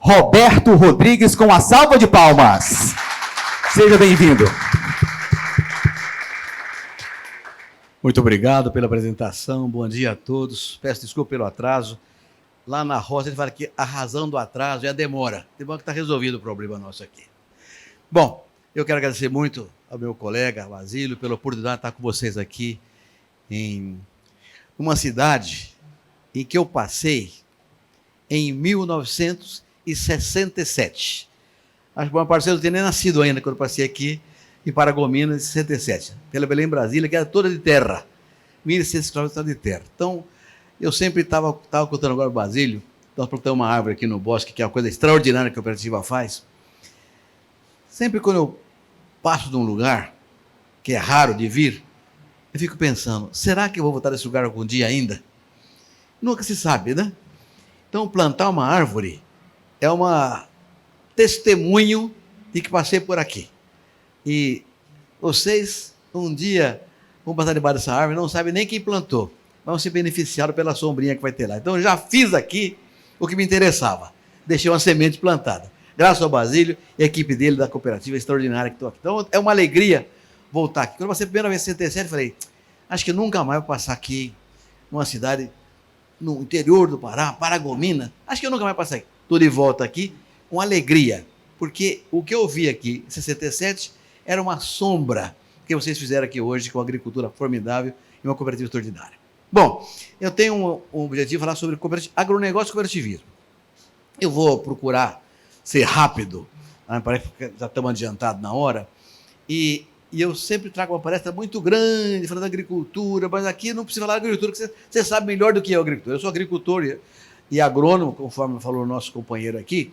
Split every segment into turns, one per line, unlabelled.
Roberto Rodrigues, com a salva de palmas. Seja bem-vindo.
Muito obrigado pela apresentação, bom dia a todos. Peço desculpa pelo atraso. Lá na roça ele fala que a razão do atraso é a demora. Tem bom que está resolvido o problema nosso aqui. Bom, eu quero agradecer muito ao meu colega Basílio pela oportunidade de estar com vocês aqui em uma cidade em que eu passei em 1967. Acho que o meu parceiro não tinha nem nascido ainda quando eu passei aqui em Paragominas, em 67. Pela Belém, Brasília, que era toda de terra. 1.600 quilômetros de terra. Então, eu sempre estava contando agora o Basílio, nós plantamos uma árvore aqui no bosque, que é uma coisa extraordinária que a cooperativa faz. Sempre quando eu passo de um lugar, que é raro de vir, eu fico pensando, será que eu vou voltar nesse lugar algum dia ainda? Nunca se sabe, né? Então, plantar uma árvore é um testemunho de que passei por aqui. E vocês, um dia, vão passar debaixo dessa árvore, não sabem nem quem plantou, vão ser beneficiados pela sombrinha que vai ter lá. Então, eu já fiz aqui o que me interessava. Deixei uma semente plantada. Graças ao Basílio e a equipe dele, da cooperativa extraordinária que estou aqui. Então, é uma alegria voltar aqui. Quando eu passei a primeira vez em 67, eu falei, acho que nunca mais vou passar aqui, numa cidade no interior do Pará, Paragominas. Acho que eu nunca mais passei aqui. Estou de volta aqui com alegria, porque o que eu vi aqui em 67 era uma sombra que vocês fizeram aqui hoje com a agricultura formidável e uma cooperativa extraordinária. Bom, eu tenho um objetivo de falar sobre agronegócio e cooperativismo. Eu vou procurar ser rápido, parece que já estamos adiantados na hora, e eu sempre trago uma palestra muito grande, falando da agricultura, mas aqui não precisa falar de agricultura, porque você sabe melhor do que eu, agricultor. Eu sou agricultor e agrônomo, conforme falou o nosso companheiro aqui.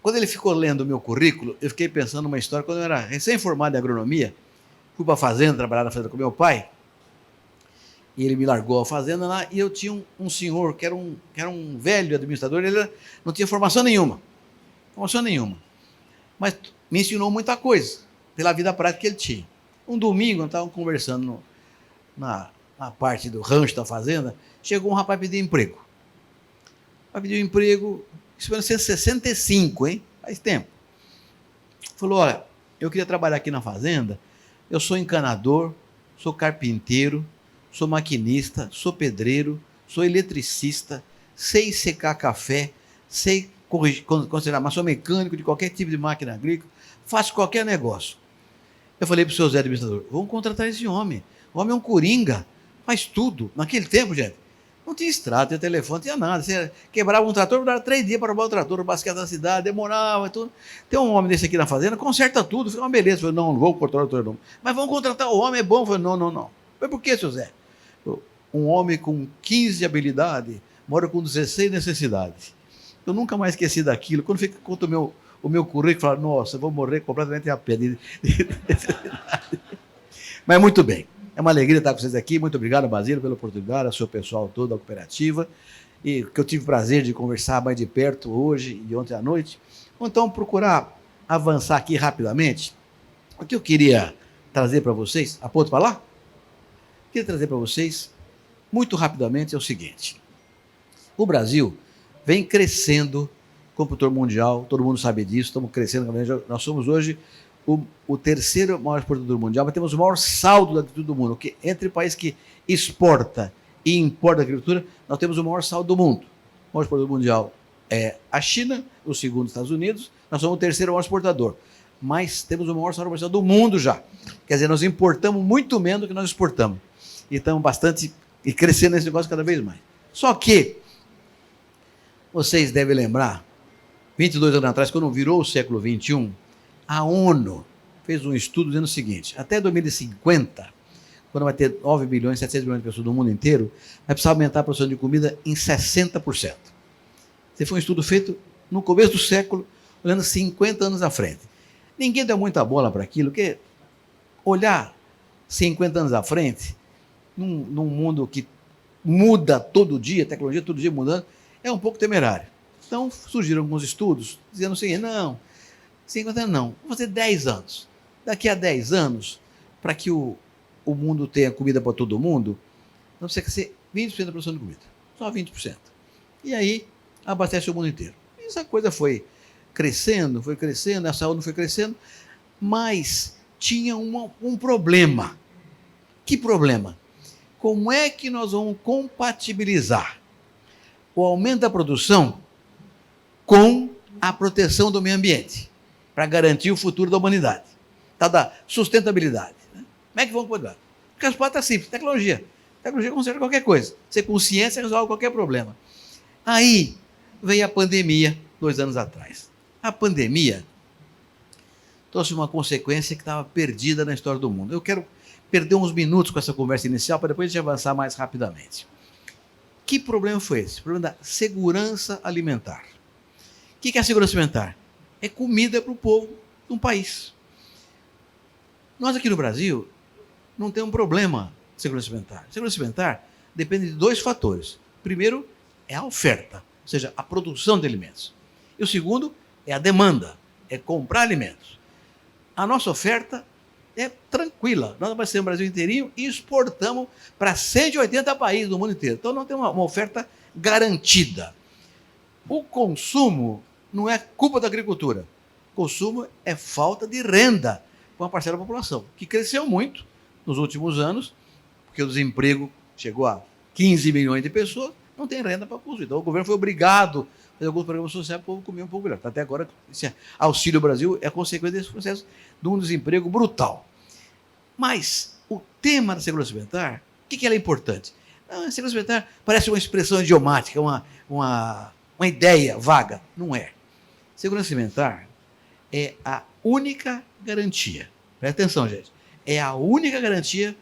Quando ele ficou lendo o meu currículo, eu fiquei pensando numa história. Quando eu era recém-formado em agronomia, fui para a fazenda, trabalhar na fazenda com meu pai, e ele me largou a fazenda lá, e eu tinha um senhor que era um velho administrador, ele não tinha formação nenhuma, mas me ensinou muita coisa, pela vida prática que ele tinha. Um domingo, nós estávamos conversando na parte do rancho da fazenda, chegou um rapaz pedir emprego. Vai pedir emprego, isso foi em 1965, hein? Faz tempo. Falou, olha, eu queria trabalhar aqui na fazenda, eu sou encanador, sou carpinteiro, sou maquinista, sou pedreiro, sou eletricista, sei secar café, sei considerar, mas sou mecânico de qualquer tipo de máquina agrícola, faço qualquer negócio. Eu falei para o seu Zé administrador, vamos contratar esse homem. O homem é um coringa, faz tudo. Naquele tempo, gente, não tinha estrada, tinha telefone, não tinha nada. Você quebrava um trator, demorava 3 dias para roubar o trator, o basquete da cidade, demorava tudo. Tem um homem desse aqui na fazenda, conserta tudo, fica uma beleza. Eu falei, não vou cortar o trator, não. Mas vamos contratar o homem, é bom. Eu falei, não. Mas por que, seu Zé? Um homem com 15 de habilidade, mora com 16 necessidades. Eu nunca mais esqueci daquilo. Quando fica contra o meu currículo, falo, nossa, eu vou morrer completamente a pé de necessidade. Mas muito bem. É uma alegria estar com vocês aqui. Muito obrigado, Basílio, pela oportunidade, ao seu pessoal todo da cooperativa, e que eu tive o prazer de conversar mais de perto hoje e ontem à noite. Então, procurar avançar aqui rapidamente. O que eu queria trazer para vocês, aponto para lá? Queria trazer para vocês, muito rapidamente, é o seguinte. O Brasil vem crescendo como produtor mundial, todo mundo sabe disso, estamos crescendo. Nós somos hoje o terceiro maior exportador mundial, mas temos o maior saldo da agricultura do mundo, porque entre países que exporta e importa agricultura, nós temos o maior saldo do mundo. O maior exportador mundial é a China, o segundo os Estados Unidos, nós somos o terceiro maior exportador, mas temos o maior saldo comercial do mundo já. Quer dizer, nós importamos muito menos do que nós exportamos. E estamos bastante e crescendo nesse negócio cada vez mais. Só que, vocês devem lembrar, 22 anos atrás, quando virou o século XXI, a ONU fez um estudo dizendo o seguinte, até 2050, quando vai ter 9 bilhões, 700 milhões de pessoas no mundo inteiro, vai precisar aumentar a produção de comida em 60%. Esse foi um estudo feito no começo do século, olhando 50 anos à frente. Ninguém deu muita bola para aquilo, porque olhar 50 anos à frente, num mundo que muda todo dia, tecnologia todo dia mudando, é um pouco temerário. Então, surgiram alguns estudos dizendo o seguinte, não, 50 anos não, vamos fazer 10 anos. Daqui a 10 anos, para que o mundo tenha comida para todo mundo, não precisa ser 20% da produção de comida, só 20%. E aí, abastece o mundo inteiro. Essa coisa foi crescendo, a saúde foi crescendo, mas tinha um problema. Que problema? Como é que nós vamos compatibilizar o aumento da produção com a proteção do meio ambiente, para garantir o futuro da humanidade, tá? Da sustentabilidade. Né? Como é que vamos poder? Porque a resposta é simples, tecnologia. Tecnologia conserta qualquer coisa. Você com ciência resolve qualquer problema. Aí veio a pandemia 2 anos atrás. A pandemia trouxe uma consequência que estava perdida na história do mundo. Eu quero perder uns minutos com essa conversa inicial para depois a gente avançar mais rapidamente. Que problema foi esse? O problema da segurança alimentar. O que é a segurança alimentar? É comida para o povo de um país. Nós aqui no Brasil não temos um problema de segurança alimentar. Segurança alimentar depende de 2 fatores. O primeiro é a oferta, ou seja, a produção de alimentos. E o segundo é a demanda, é comprar alimentos. A nossa oferta é tranquila. Nós abastecemos o Brasil inteirinho e exportamos para 180 países do mundo inteiro. Então, nós temos uma oferta garantida. O consumo não é culpa da agricultura. O consumo é falta de renda para uma parcela da população, que cresceu muito nos últimos anos, porque o desemprego chegou a 15 milhões de pessoas, não tem renda para consumir. Então, o governo foi obrigado a fazer alguns programas sociais para o povo comer um pouco melhor. Até agora, esse Auxílio Brasil é consequência desse processo de um desemprego brutal. Mas o tema da segurança alimentar, o que ela é importante? A segurança alimentar parece uma expressão idiomática, uma ideia vaga. Não é. Segurança alimentar é a única garantia. Presta atenção, gente. É a única garantia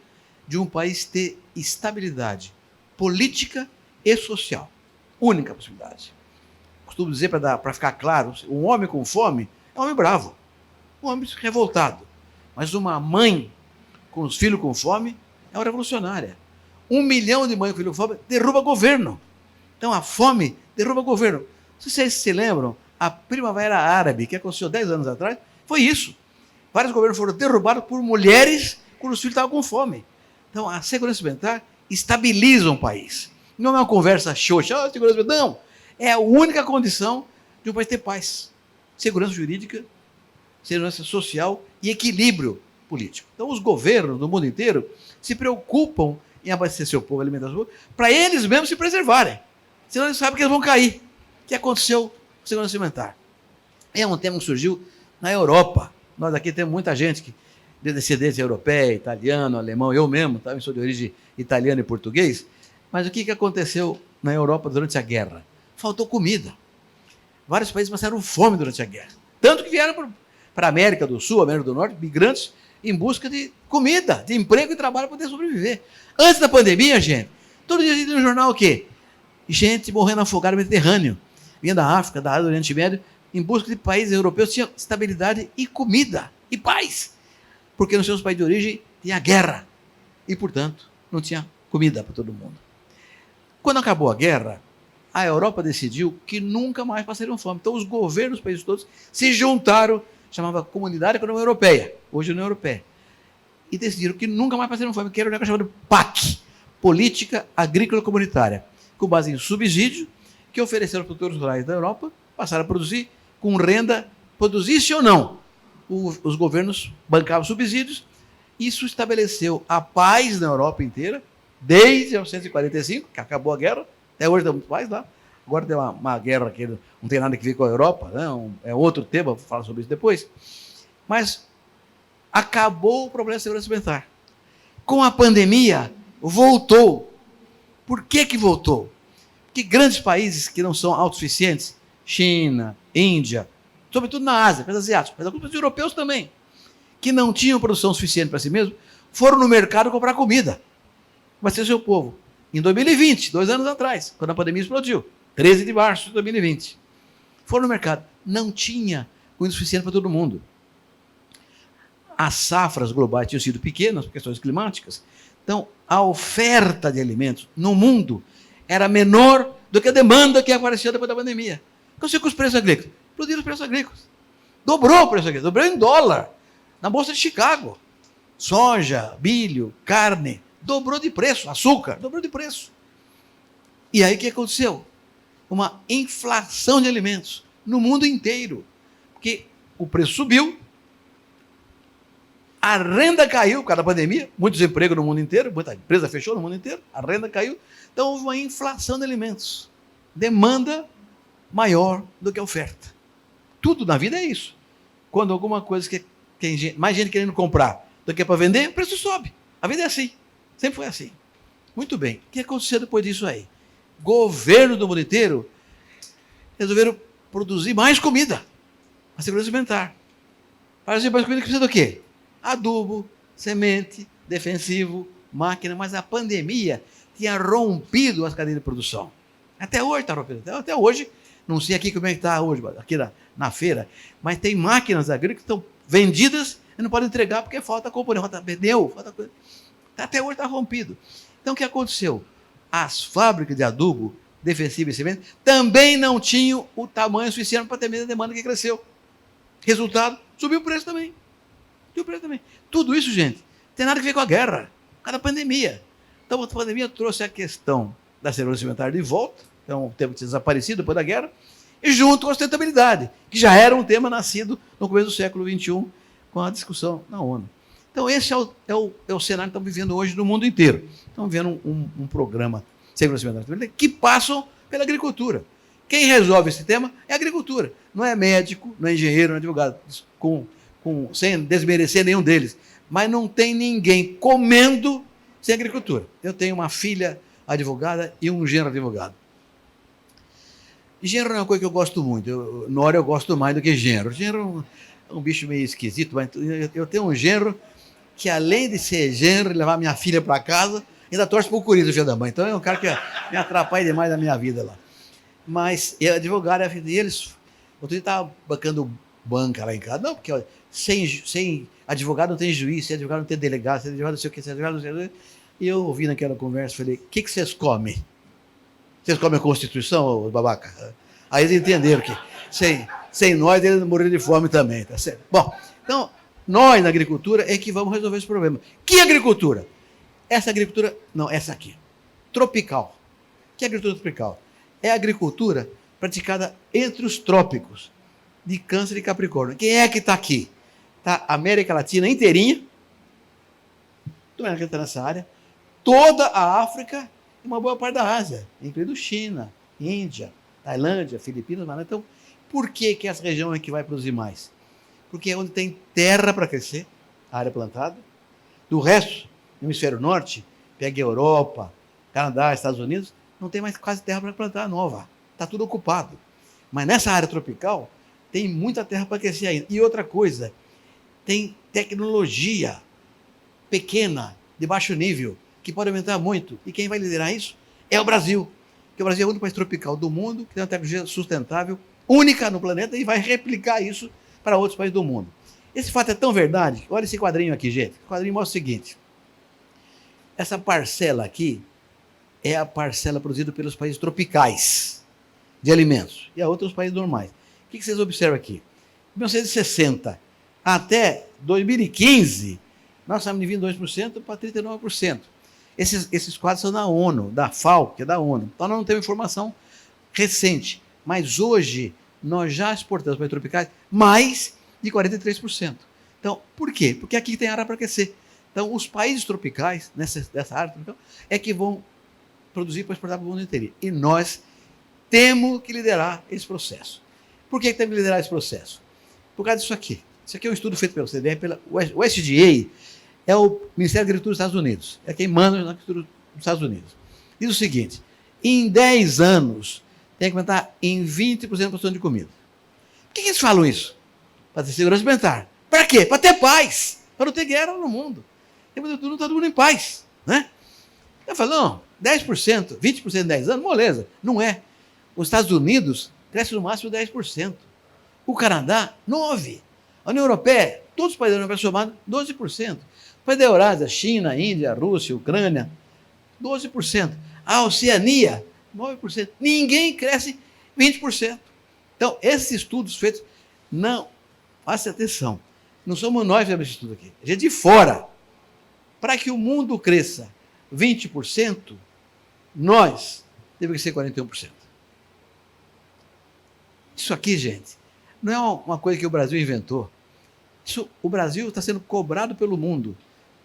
de um país ter estabilidade política e social. Única possibilidade. Costumo dizer, para ficar claro, um homem com fome é um homem bravo, um homem revoltado. Mas uma mãe com os filhos com fome é uma revolucionária. 1 milhão de mães com filhos com fome derruba governo. Então a fome derruba governo. Não sei se vocês se lembram, a Primavera Árabe, que aconteceu 10 anos atrás, foi isso. Vários governos foram derrubados por mulheres quando os filhos estavam com fome. Então a segurança alimentar estabiliza um país. Não é uma conversa xoxa, segurança alimentar, não. É a única condição de um país ter paz. Segurança jurídica, segurança social e equilíbrio político. Então, os governos do mundo inteiro se preocupam em abastecer seu povo, alimentar seu povo, para eles mesmos se preservarem. Senão eles sabem que eles vão cair. O que aconteceu com a segurança alimentar? É um tema que surgiu na Europa. Nós aqui temos muita gente que de descendência europeia, italiano, alemão, eu mesmo, também sou de origem italiana e português. Mas o que aconteceu na Europa durante a guerra? Faltou comida. Vários países passaram fome durante a guerra. Tanto que vieram para a América do Sul, América do Norte, migrantes em busca de comida, de emprego e trabalho para poder sobreviver. Antes da pandemia, gente, todo dia a gente tem no jornal o quê? Gente morrendo afogada no Mediterrâneo. Vinha da África, da área do Oriente Médio, em busca de países europeus que tinham estabilidade e comida e paz. Porque nos seus países de origem tinha guerra. E, portanto, não tinha comida para todo mundo. Quando acabou a guerra, a Europa decidiu que nunca mais passariam fome. Então, os governos dos países todos se juntaram, chamava Comunidade Econômica Europeia, hoje União Europeia, e decidiram que nunca mais passariam fome, que era o negócio chamado PAC, Política Agrícola Comunitária, com base em subsídio, que ofereceram aos produtores rurais da Europa, passaram a produzir com renda, produzisse ou não. Os governos bancavam subsídios, isso estabeleceu a paz na Europa inteira, desde 1945, que acabou a guerra, até hoje estamos paz lá. Agora tem uma guerra que não tem nada a ver com a Europa, né? É outro tema, vou falar sobre isso depois. Mas acabou o problema da segurança alimentar. Com a pandemia, voltou. Por que voltou? Porque grandes países que não são autossuficientes, China, Índia, sobretudo na Ásia, países asiáticos, mas alguns países europeus também, que não tinham produção suficiente para si mesmos, foram no mercado comprar comida. Vai ser o seu povo. Em 2020, 2 anos atrás, quando a pandemia explodiu, 13 de março de 2020. Foram no mercado. Não tinha comida suficiente para todo mundo. As safras globais tinham sido pequenas por questões climáticas. Então, a oferta de alimentos no mundo era menor do que a demanda que apareceu depois da pandemia. Aconteceu com os preços agrícolas. Explodiram os preços agrícolas. Dobrou o preço agrícola. Dobrou em dólar. Na Bolsa de Chicago. Soja, milho, carne. Dobrou de preço. Açúcar. Dobrou de preço. E aí o que aconteceu? Uma inflação de alimentos no mundo inteiro. Porque o preço subiu, a renda caiu por causa da pandemia, muito desemprego no mundo inteiro, muita empresa fechou no mundo inteiro, a renda caiu. Então houve uma inflação de alimentos. Demanda maior do que a oferta. Tudo na vida é isso. Quando alguma coisa que tem mais gente querendo comprar do que para vender, o preço sobe. A vida é assim. Sempre foi assim. Muito bem. O que aconteceu depois disso aí? Governo do mundo inteiro resolveram produzir mais comida. A segurança alimentar. Para produzir mais comida que precisa do quê? Adubo, semente, defensivo, máquina. Mas a pandemia tinha rompido as cadeias de produção. Até hoje está rompendo. Até hoje, não sei aqui como é que está hoje, aqui na feira, mas tem máquinas agrícolas que estão vendidas e não podem entregar porque falta componente, falta pneu, falta coisa. Até hoje está rompido. Então o que aconteceu? As fábricas de adubo, defensivo e semente também não tinham o tamanho suficiente para atender a demanda que cresceu. Resultado, subiu o preço também. Subiu o preço também. Tudo isso, gente, não tem nada a ver com a guerra, com a pandemia. Então a pandemia trouxe a questão da segurança alimentar de volta, então o tema tinha desaparecido depois da guerra, e junto com a sustentabilidade, que já era um tema nascido no começo do século XXI, com a discussão na ONU. Então esse é o cenário que estamos vivendo hoje no mundo inteiro. Estamos vivendo um programa de segurança alimentar que passam pela agricultura. Quem resolve esse tema é a agricultura. Não é médico, não é engenheiro, não é advogado, sem desmerecer nenhum deles. Mas não tem ninguém comendo sem agricultura. Eu tenho uma filha advogada e um genro advogado. Genro é uma coisa que eu gosto muito. Nora eu gosto mais do que genro. Genro é um bicho meio esquisito, mas eu tenho um genro que, além de ser genro e levar minha filha para casa, ainda torce para o Corinthians, o filho da mãe. Então é um cara que me atrapalha demais na minha vida lá. Mas ele é advogado, e eles... Outro dia estava bancando banca lá em casa. Não, porque ó, sem advogado não tem juiz, sem advogado não tem delegado, sem advogado não sei o que, sem advogado não sei o que. E eu ouvi naquela conversa, falei, o que vocês comem? Vocês comem a Constituição, ô babaca? Aí eles entenderam que sem nós eles morreram de fome também, tá certo? Bom, então, nós na agricultura é que vamos resolver esse problema. Que agricultura? Essa agricultura, não, essa aqui, tropical. Que agricultura tropical? É a agricultura praticada entre os trópicos de Câncer e Capricórnio. Quem é que está aqui? Está a América Latina inteirinha, toda a América está nessa área, toda a África e uma boa parte da Ásia, incluindo China, Índia, Tailândia, Filipinas. Então, por que essa região é que vai produzir mais? Porque é onde tem terra para crescer, área plantada. Do resto, no hemisfério norte, pega a Europa, Canadá, Estados Unidos, não tem mais quase terra para plantar nova. Está tudo ocupado. Mas nessa área tropical, tem muita terra para crescer ainda. E outra coisa, tem tecnologia pequena, de baixo nível, que pode aumentar muito. E quem vai liderar isso é o Brasil. Porque o Brasil é o único país tropical do mundo que tem uma tecnologia sustentável, única no planeta, e vai replicar isso para outros países do mundo. Esse fato é tão verdade. Olha esse quadrinho aqui, gente. O quadrinho mostra o seguinte. Essa parcela aqui é a parcela produzida pelos países tropicais de alimentos e a outros países normais. O que vocês observam aqui? De 1960 até 2015, nós estamos de 22% para 39%. Esses quadros são da ONU, da FAO, que é da ONU. Então nós não temos informação recente. Mas hoje nós já exportamos para os tropicais mais de 43%. Então, por quê? Porque aqui tem área para crescer. Então, os países tropicais, dessa área tropical, é que vão produzir para exportar para o mundo inteiro. E nós temos que liderar esse processo. Por que temos que liderar esse processo? Por causa disso aqui. Isso aqui é um estudo feito pela OCDE, pela USDA, é o Ministério da Agricultura dos Estados Unidos. É quem manda na agricultura dos Estados Unidos. Diz o seguinte, em 10 anos, tem que aumentar em 20% a produção de comida. Por que eles falam isso? Para ter segurança alimentar. Para quê? Para ter paz. Para não ter guerra no mundo. Não está todo mundo em paz. Né? Eu falo, não, 10%, 20% em 10 anos, moleza. Não é. Os Estados Unidos crescem no máximo 10%. O Canadá, 9%. A União Europeia, todos os países da União Europeia somados, 12%. O país da Eurásia, China, Índia, Rússia, Ucrânia, 12%. A Oceania, 9%. Ninguém cresce 20%. Então, esses estudos feitos, não, faça atenção, não somos nós que fizemos esse estudo aqui, é gente de fora. Para que o mundo cresça 20%, nós temos que ser 41%. Isso aqui, gente, não é uma coisa que o Brasil inventou. O Brasil está sendo cobrado pelo mundo.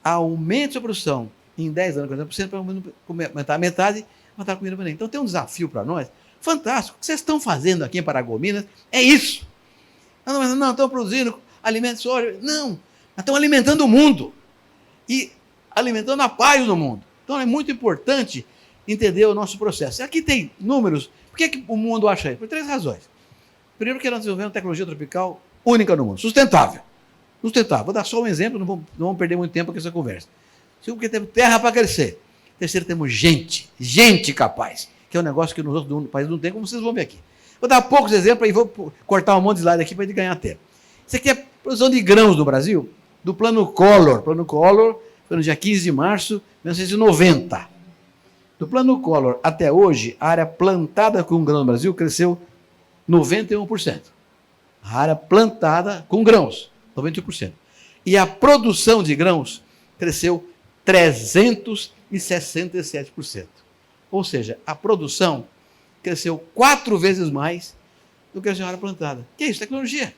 Aumente a produção em 10 anos, 40%, para aumentar a metade, matar a comida para ninguém. Então tem um desafio para nós fantástico. O que vocês estão fazendo aqui em Paragominas é isso. Não, estão produzindo alimentos sólidos. Não, nós estamos alimentando o mundo. E alimentando a paz no mundo. Então é muito importante entender o nosso processo. Aqui tem números. Por que o mundo acha isso? Por 3 razões. Primeiro, porque nós desenvolvemos tecnologia tropical única no mundo, sustentável. Sustentável. Vou dar só um exemplo, não vamos perder muito tempo com essa conversa. Segundo, porque temos terra para crescer. Terceiro, temos gente capaz, que é um negócio que nos outros países não tem, como vocês vão ver aqui. Vou dar poucos exemplos e vou cortar um monte de slide aqui para a gente ganhar tempo. Isso aqui é a produção de grãos no Brasil, do Plano Collor. Plano Collor foi no dia 15 de março de 1990. Do Plano Collor até hoje, a área plantada com grãos no Brasil cresceu 91%. A área plantada com grãos, 91%. E a produção de grãos cresceu 367%. Ou seja, a produção cresceu 4 vezes mais do que a área plantada. Que é isso? Tecnologia.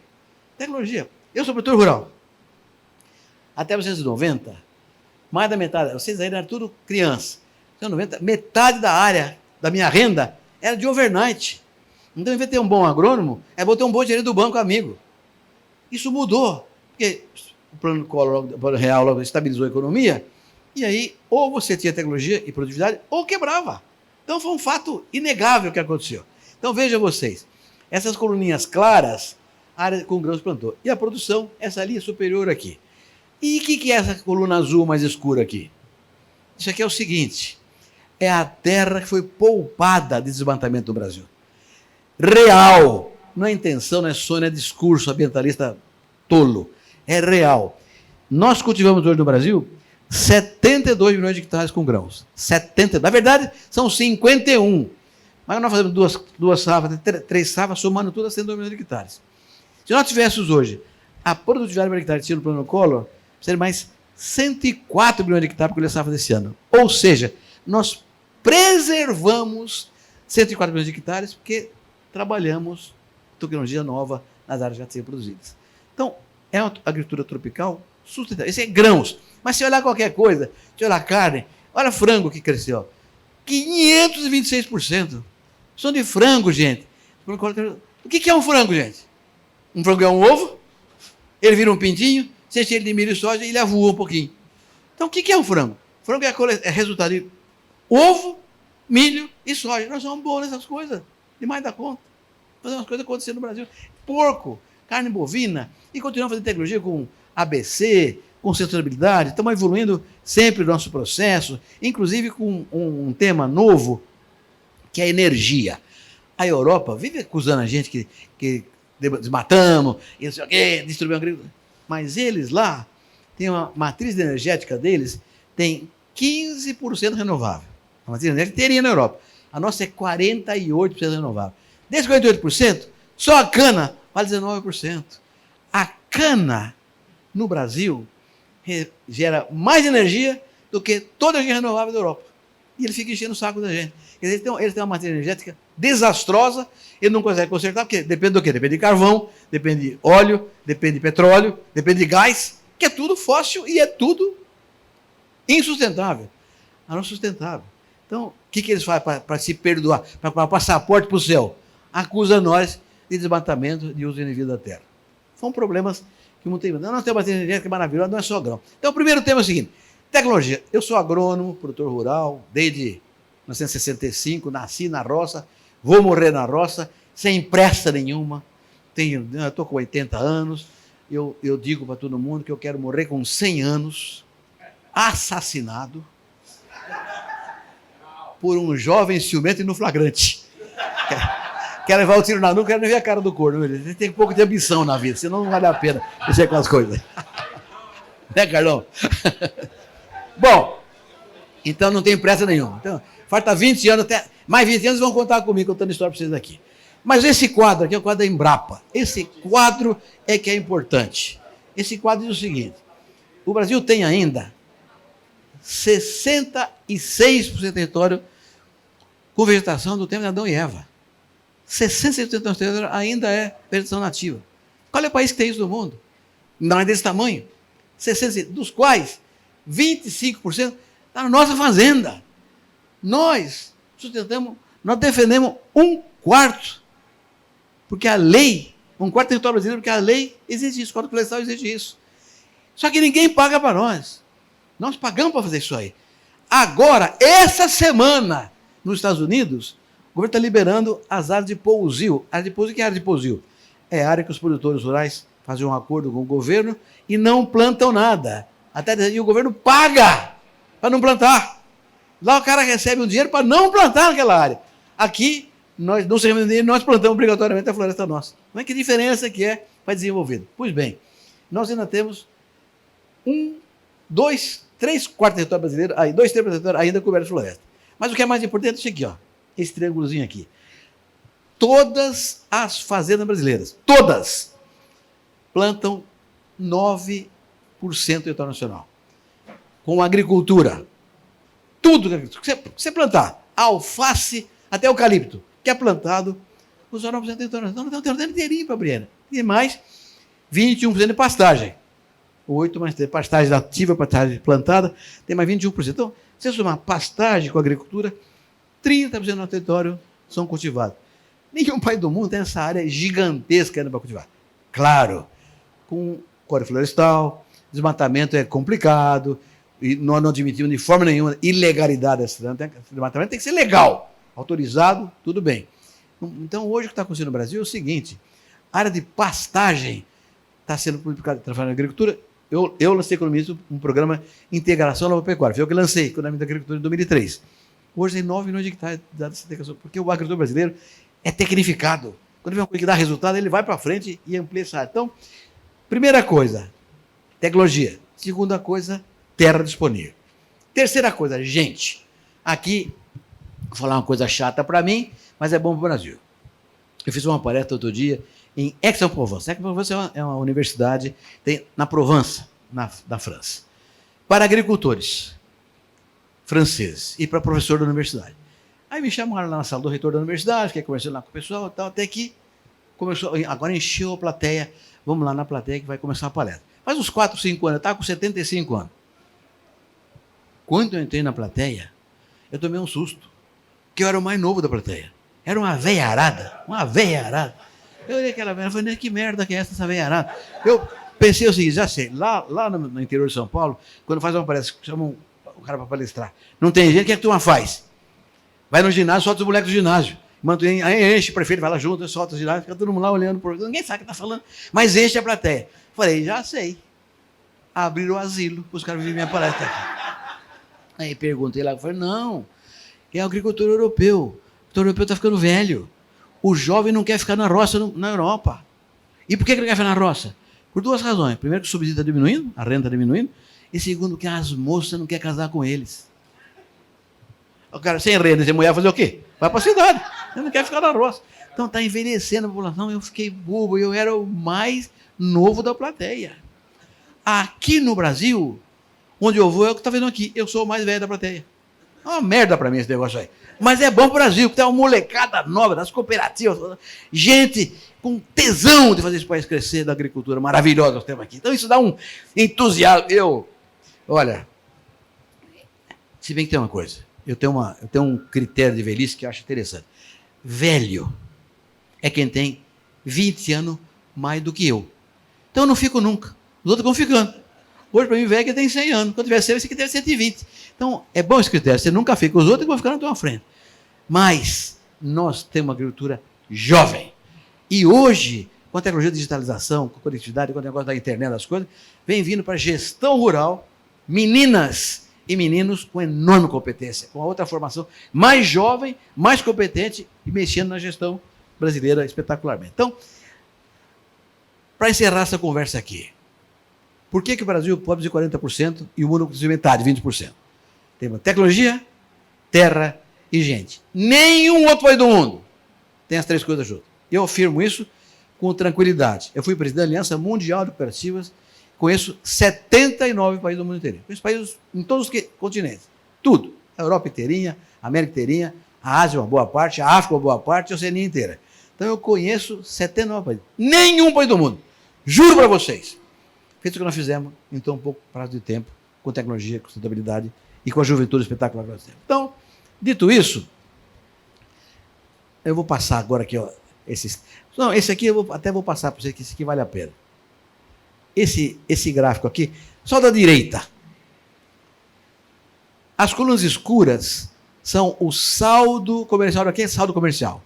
Tecnologia. Eu sou produtor rural. Até 1990, mais da metade, vocês ainda eram tudo criança. 1990, metade da área da minha renda era de overnight. Então, em vez de ter um bom agrônomo, é bom ter um bom gerente do banco amigo. Isso mudou, porque o plano Collor, o plano real, logo estabilizou a economia, e aí, ou você tinha tecnologia e produtividade, ou quebrava. Então, foi um fato inegável que aconteceu. Então, vejam vocês, essas coluninhas claras, a área com grãos plantou. E a produção, essa linha superior aqui. E o que é essa coluna azul mais escura aqui? Isso aqui é o seguinte, é a terra que foi poupada de desmatamento do Brasil. Real. Não é intenção, não é sonho, não é discurso ambientalista tolo. É real. Nós cultivamos hoje no Brasil 72 milhões de hectares com grãos. 70. Na verdade, são 51. Mas nós fazemos duas safras, 3 safras, somando tudo a 102 milhões de hectares. Se nós tivéssemos hoje a produtividade por hectare no plano Collor, seria mais 104 milhões de hectares para colher safra desse ano. Ou seja, nós preservamos 104 milhões de hectares porque trabalhamos tecnologia nova nas áreas já serem produzidas. Então, é uma agricultura tropical sustentável. Esse é grãos. Mas se olhar qualquer coisa, se olhar carne, olha frango que cresceu. 526%. São de frango, gente. O que é um frango, gente? Um frango é um ovo, ele vira um pintinho, você enche ele de milho e soja e ele avoa um pouquinho. Então, o que é um frango? Frango é resultado de ovo, milho e soja. Nós somos bons nessas coisas, demais da conta. Fazer umas coisas acontecendo no Brasil. Porco, carne bovina, e continuamos fazendo tecnologia com ABC, com sustentabilidade. Estamos evoluindo sempre o nosso processo, inclusive com um tema novo, que é a energia. A Europa vive acusando a gente que desmatamos, e não sei o quê, destruímos a agricultura. Mas eles lá, tem uma matriz energética deles, tem 15% renovável. A matriz energética teria na Europa. A nossa é 48% renovável. Desses 48%, só a cana vale 19%. A cana, no Brasil, gera mais energia do que toda a energia renovável da Europa. E ele fica enchendo o saco da gente. Quer dizer, eles têm uma matriz energética desastrosa, ele não consegue consertar, porque depende do quê? Depende de carvão, depende de óleo, depende de petróleo, depende de gás, que é tudo fóssil e é tudo insustentável. Não sustentável. Então, o que eles fazem para se perdoar, para passaporte para o céu? Acusa nós de desmatamento de uso indevido da terra. São problemas que não tem. Nós temos uma matriz energética maravilhosa, não é só grão. Então, o primeiro tema é o seguinte: tecnologia. Eu sou agrônomo, produtor rural, desde 1965, nasci na roça, vou morrer na roça, sem pressa nenhuma. Estou com 80 anos, eu digo para todo mundo que eu quero morrer com 100 anos, assassinado por um jovem ciumento e no flagrante. Quer levar o tiro na nuca, quero nem ver a cara do corno. Ele tem um pouco de ambição na vida, senão não vale a pena mexer com as coisas. Né, Carlão? Bom, então não tem pressa nenhuma. Então, falta 20 anos, até mais 20 anos vão contar comigo, contando história para vocês aqui. Mas esse quadro aqui é o quadro da Embrapa. Esse quadro é que é importante. Esse quadro diz o seguinte: o Brasil tem ainda 66% do território com vegetação do tempo de Adão e Eva. 66% do território ainda é vegetação nativa. Qual é o país que tem isso no mundo? Não é desse tamanho. 60, dos quais 25% está na nossa fazenda. Nós sustentamos, nós defendemos 1/4. Porque a lei, 1/4 do território brasileiro, porque a lei exige isso, o Código Florestal exige isso. Só que ninguém paga para nós. Nós pagamos para fazer isso aí. Agora, essa semana, nos Estados Unidos, o governo está liberando as áreas de pousio. Área de pousio, que é área de pousio? É a área que os produtores rurais fazem um acordo com o governo e não plantam nada. E o governo paga para não plantar. Lá o cara recebe um dinheiro para não plantar naquela área. Aqui, nós não recebemos dinheiro, nós plantamos obrigatoriamente a floresta nossa. Mas que diferença que é para desenvolvido? Pois bem, nós ainda temos 3/4 do território brasileiro, aí 2/3 do território ainda coberto de floresta. Mas o que é mais importante é isso aqui, ó, esse triângulozinho aqui. Todas as fazendas brasileiras, todas, plantam 9% do território nacional. Com agricultura. Tudo que você plantar, alface até eucalipto, que é plantado, os 9% do território nacional. Não tem um terreno inteirinho para abrir. E mais 21% de pastagem. 8 mais 3, pastagem nativa, pastagem plantada, tem mais 21%. Então, se você somar pastagem com agricultura, 30% do território são cultivados. Nenhum país do mundo tem essa área gigantesca para cultivar. Claro, com código florestal, desmatamento é complicado, e nós não admitimos de forma nenhuma ilegalidade desse desmatamento, tem que ser legal, autorizado, tudo bem. Então, hoje o que está acontecendo no Brasil é o seguinte, a área de pastagem está sendo publicada na agricultura. Eu lancei como ministro um programa Integração Lavoura-Pecuária. Foi eu que lancei, Economia da Agricultura, em 2003. Hoje tem 9 milhões de hectares dessa integração, porque o agricultor brasileiro é tecnificado. Quando vê uma coisa que dá resultado, ele vai para frente e amplia essa área. Então, primeira coisa, tecnologia. Segunda coisa, terra disponível. Terceira coisa, gente. Aqui, vou falar uma coisa chata para mim, mas é bom para o Brasil. Eu fiz uma palestra outro dia em Aix-en-Provence. Aix-en-Provence é uma universidade tem na Provence, na França, para agricultores franceses e para professor da universidade. Aí me chamaram lá na sala do reitor da universidade, fiquei conversando lá com o pessoal e tal, até que começou, agora encheu a plateia, vamos lá na plateia que vai começar a palestra. Faz uns 4, 5 anos, eu estava com 75 anos. Quando eu entrei na plateia, eu tomei um susto, porque eu era o mais novo da plateia. Era uma veiarada, uma veiarada. Eu olhei aquela velha e falei, que merda que é essa veiarada? Eu pensei o seguinte, já sei, lá no interior de São Paulo, quando faz uma palestra, chamam o cara para palestrar, não tem gente, o que é que a turma faz? Vai no ginásio, solta os moleques do ginásio. Aí enche, o prefeito vai lá junto, solta o ginásio, fica todo mundo lá olhando, ninguém sabe o que está falando, mas enche a plateia. Falei, já sei. Abriram o asilo, os caras viram minha palestra aqui. Aí perguntei lá, falei, não, é o agricultor europeu. O agricultor europeu está ficando velho. O jovem não quer ficar na roça na Europa. E por que ele não quer ficar na roça? Por 2 razões. Primeiro, que o subsídio está diminuindo, a renda está diminuindo. E segundo, que as moças não querem casar com eles. O cara sem renda, sem mulher, vai fazer o quê? Vai para a cidade. Ele não quer ficar na roça. Então está envelhecendo a população. Eu fiquei bobo. Eu era o mais novo da plateia. Aqui no Brasil, onde eu vou, é o que está vendo aqui. Eu sou o mais velho da plateia. É uma merda para mim esse negócio aí. Mas é bom para o Brasil, porque tem uma molecada nova das cooperativas, gente com tesão de fazer esse país crescer, da agricultura maravilhosa que nós temos aqui. Então isso dá um entusiasmo. Olha, se bem que tem uma coisa, eu tenho um critério de velhice que eu acho interessante. Velho é quem tem 20 anos mais do que eu. Então eu não fico nunca. Os outros vão ficando. Hoje, para mim, velho, que tem 100 anos. Quando tiver 100, esse aqui tem 120. Então, é bom esse critério. Você nunca fica. Os outros vão ficar na tua frente. Mas nós temos uma agricultura jovem. E hoje, com a tecnologia de digitalização, com a conectividade, com o negócio da internet, das coisas, vem vindo para a gestão rural, meninas e meninos com enorme competência, com a outra formação mais jovem, mais competente e mexendo na gestão brasileira espetacularmente. Então, para encerrar essa conversa aqui, por que o Brasil pode produzir 40% e o mundo produzir metade, 20%? Temos tecnologia, terra e gente. Nenhum outro país do mundo tem as 3 coisas juntas. Eu afirmo isso com tranquilidade. Eu fui presidente da Aliança Mundial de Cooperativas, conheço 79 países do mundo inteiro. Conheço países em todos os continentes. Tudo. A Europa inteirinha, a América inteirinha, a Ásia uma boa parte, a África uma boa parte, a Oceania inteira. Então eu conheço 79 países. Nenhum país do mundo Juro para vocês. Feito o que nós fizemos em tão pouco prazo de tempo, com tecnologia, com sustentabilidade e com a juventude espetacular que nós temos. Então, dito isso, eu vou passar agora aqui, ó, esse aqui eu até vou passar para vocês, que esse aqui vale a pena. Esse gráfico aqui, só da direita. As colunas escuras são o saldo comercial. Aqui é saldo comercial.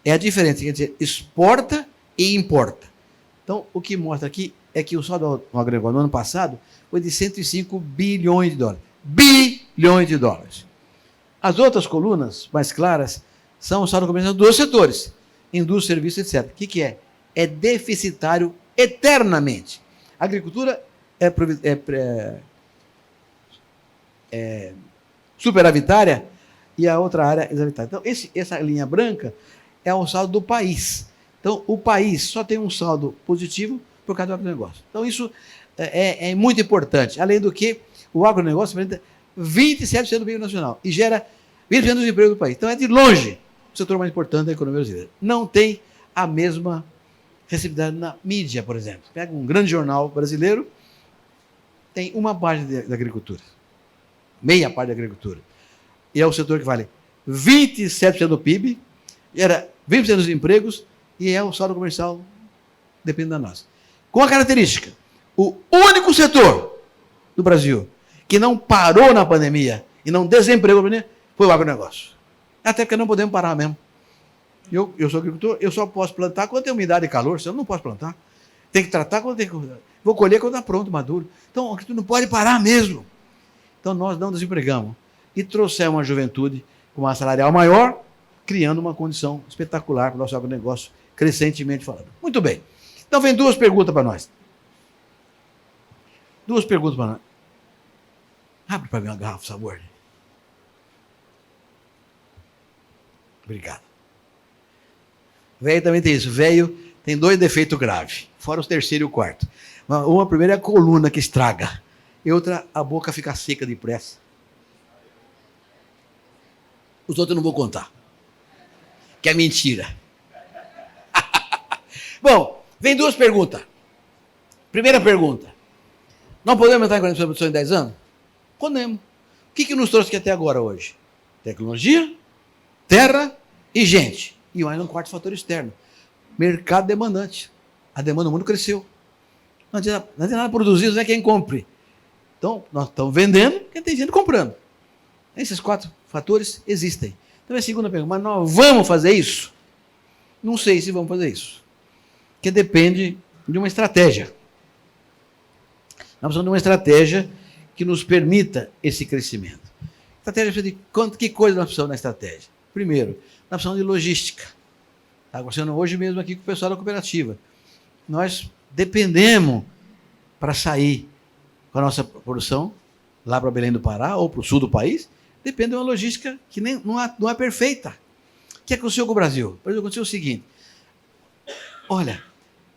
É a diferença, quer dizer, exporta e importa. Então, o que mostra aqui é que o saldo agregado no ano passado foi de 105 bilhões de dólares. Bilhões de dólares. As outras colunas mais claras são o saldo comercial dos setores, indústria, serviços, etc. O que é? É deficitário eternamente. A agricultura é superavitária e a outra área é exavitária. Então, essa linha branca é o saldo do país. Então, o país só tem um saldo positivo por causa do agronegócio. Então, isso é muito importante. Além do que, o agronegócio representa 27% do PIB nacional e gera 20% dos empregos do país. Então, é de longe o setor mais importante da economia brasileira. Não tem a mesma receptividade na mídia, por exemplo. Pega um grande jornal brasileiro, tem uma parte da agricultura, meia parte da agricultura. E é o setor que vale 27% do PIB, gera 20% dos empregos e é o saldo comercial, depende da nossa. Com a característica, o único setor do Brasil que não parou na pandemia e não desempregou na pandemia foi o agronegócio. Até porque não podemos parar mesmo. Eu sou agricultor, eu só posso plantar quando tem umidade e calor, senão eu não posso plantar. Tem que tratar quando tem que... Vou colher quando está pronto, maduro. Então, a agricultura não pode parar mesmo. Então, nós não desempregamos. E trouxemos uma juventude com uma salarial maior, criando uma condição espetacular para o nosso agronegócio, crescentemente falando. Muito bem. Então, vem duas perguntas para nós. Duas perguntas para nós. Abre para mim uma garrafa, por favor. Obrigado. Velho também tem isso. Velho tem dois defeitos graves, fora os terceiro e o quarto. Uma primeira é a coluna que estraga. E outra, a boca fica seca depressa. Os outros eu não vou contar. Que é mentira. Bom, vem duas perguntas. Primeira pergunta. Não podemos entrar em 40% de produção em 10 anos? Podemos. O que nos trouxe aqui até agora hoje? Tecnologia, terra e gente. E mais um quarto fator externo. Mercado demandante. A demanda do mundo cresceu. Não adianta nada produzir, não é quem compre. Então, nós estamos vendendo, porque tem gente comprando. Esses quatro fatores existem. Então, a segunda pergunta, mas nós vamos fazer isso? Não sei se vamos fazer isso. Porque depende de uma estratégia. Nós precisamos de uma estratégia que nos permita esse crescimento. Estratégia de que coisa nós precisamos na estratégia? Primeiro, nós precisamos de logística. Está acontecendo hoje mesmo aqui com o pessoal da cooperativa. Nós dependemos para sair com a nossa produção lá para Belém do Pará ou para o sul do país, depende de uma logística que não é perfeita. O que aconteceu com o Brasil? O Brasil aconteceu o seguinte. Olha,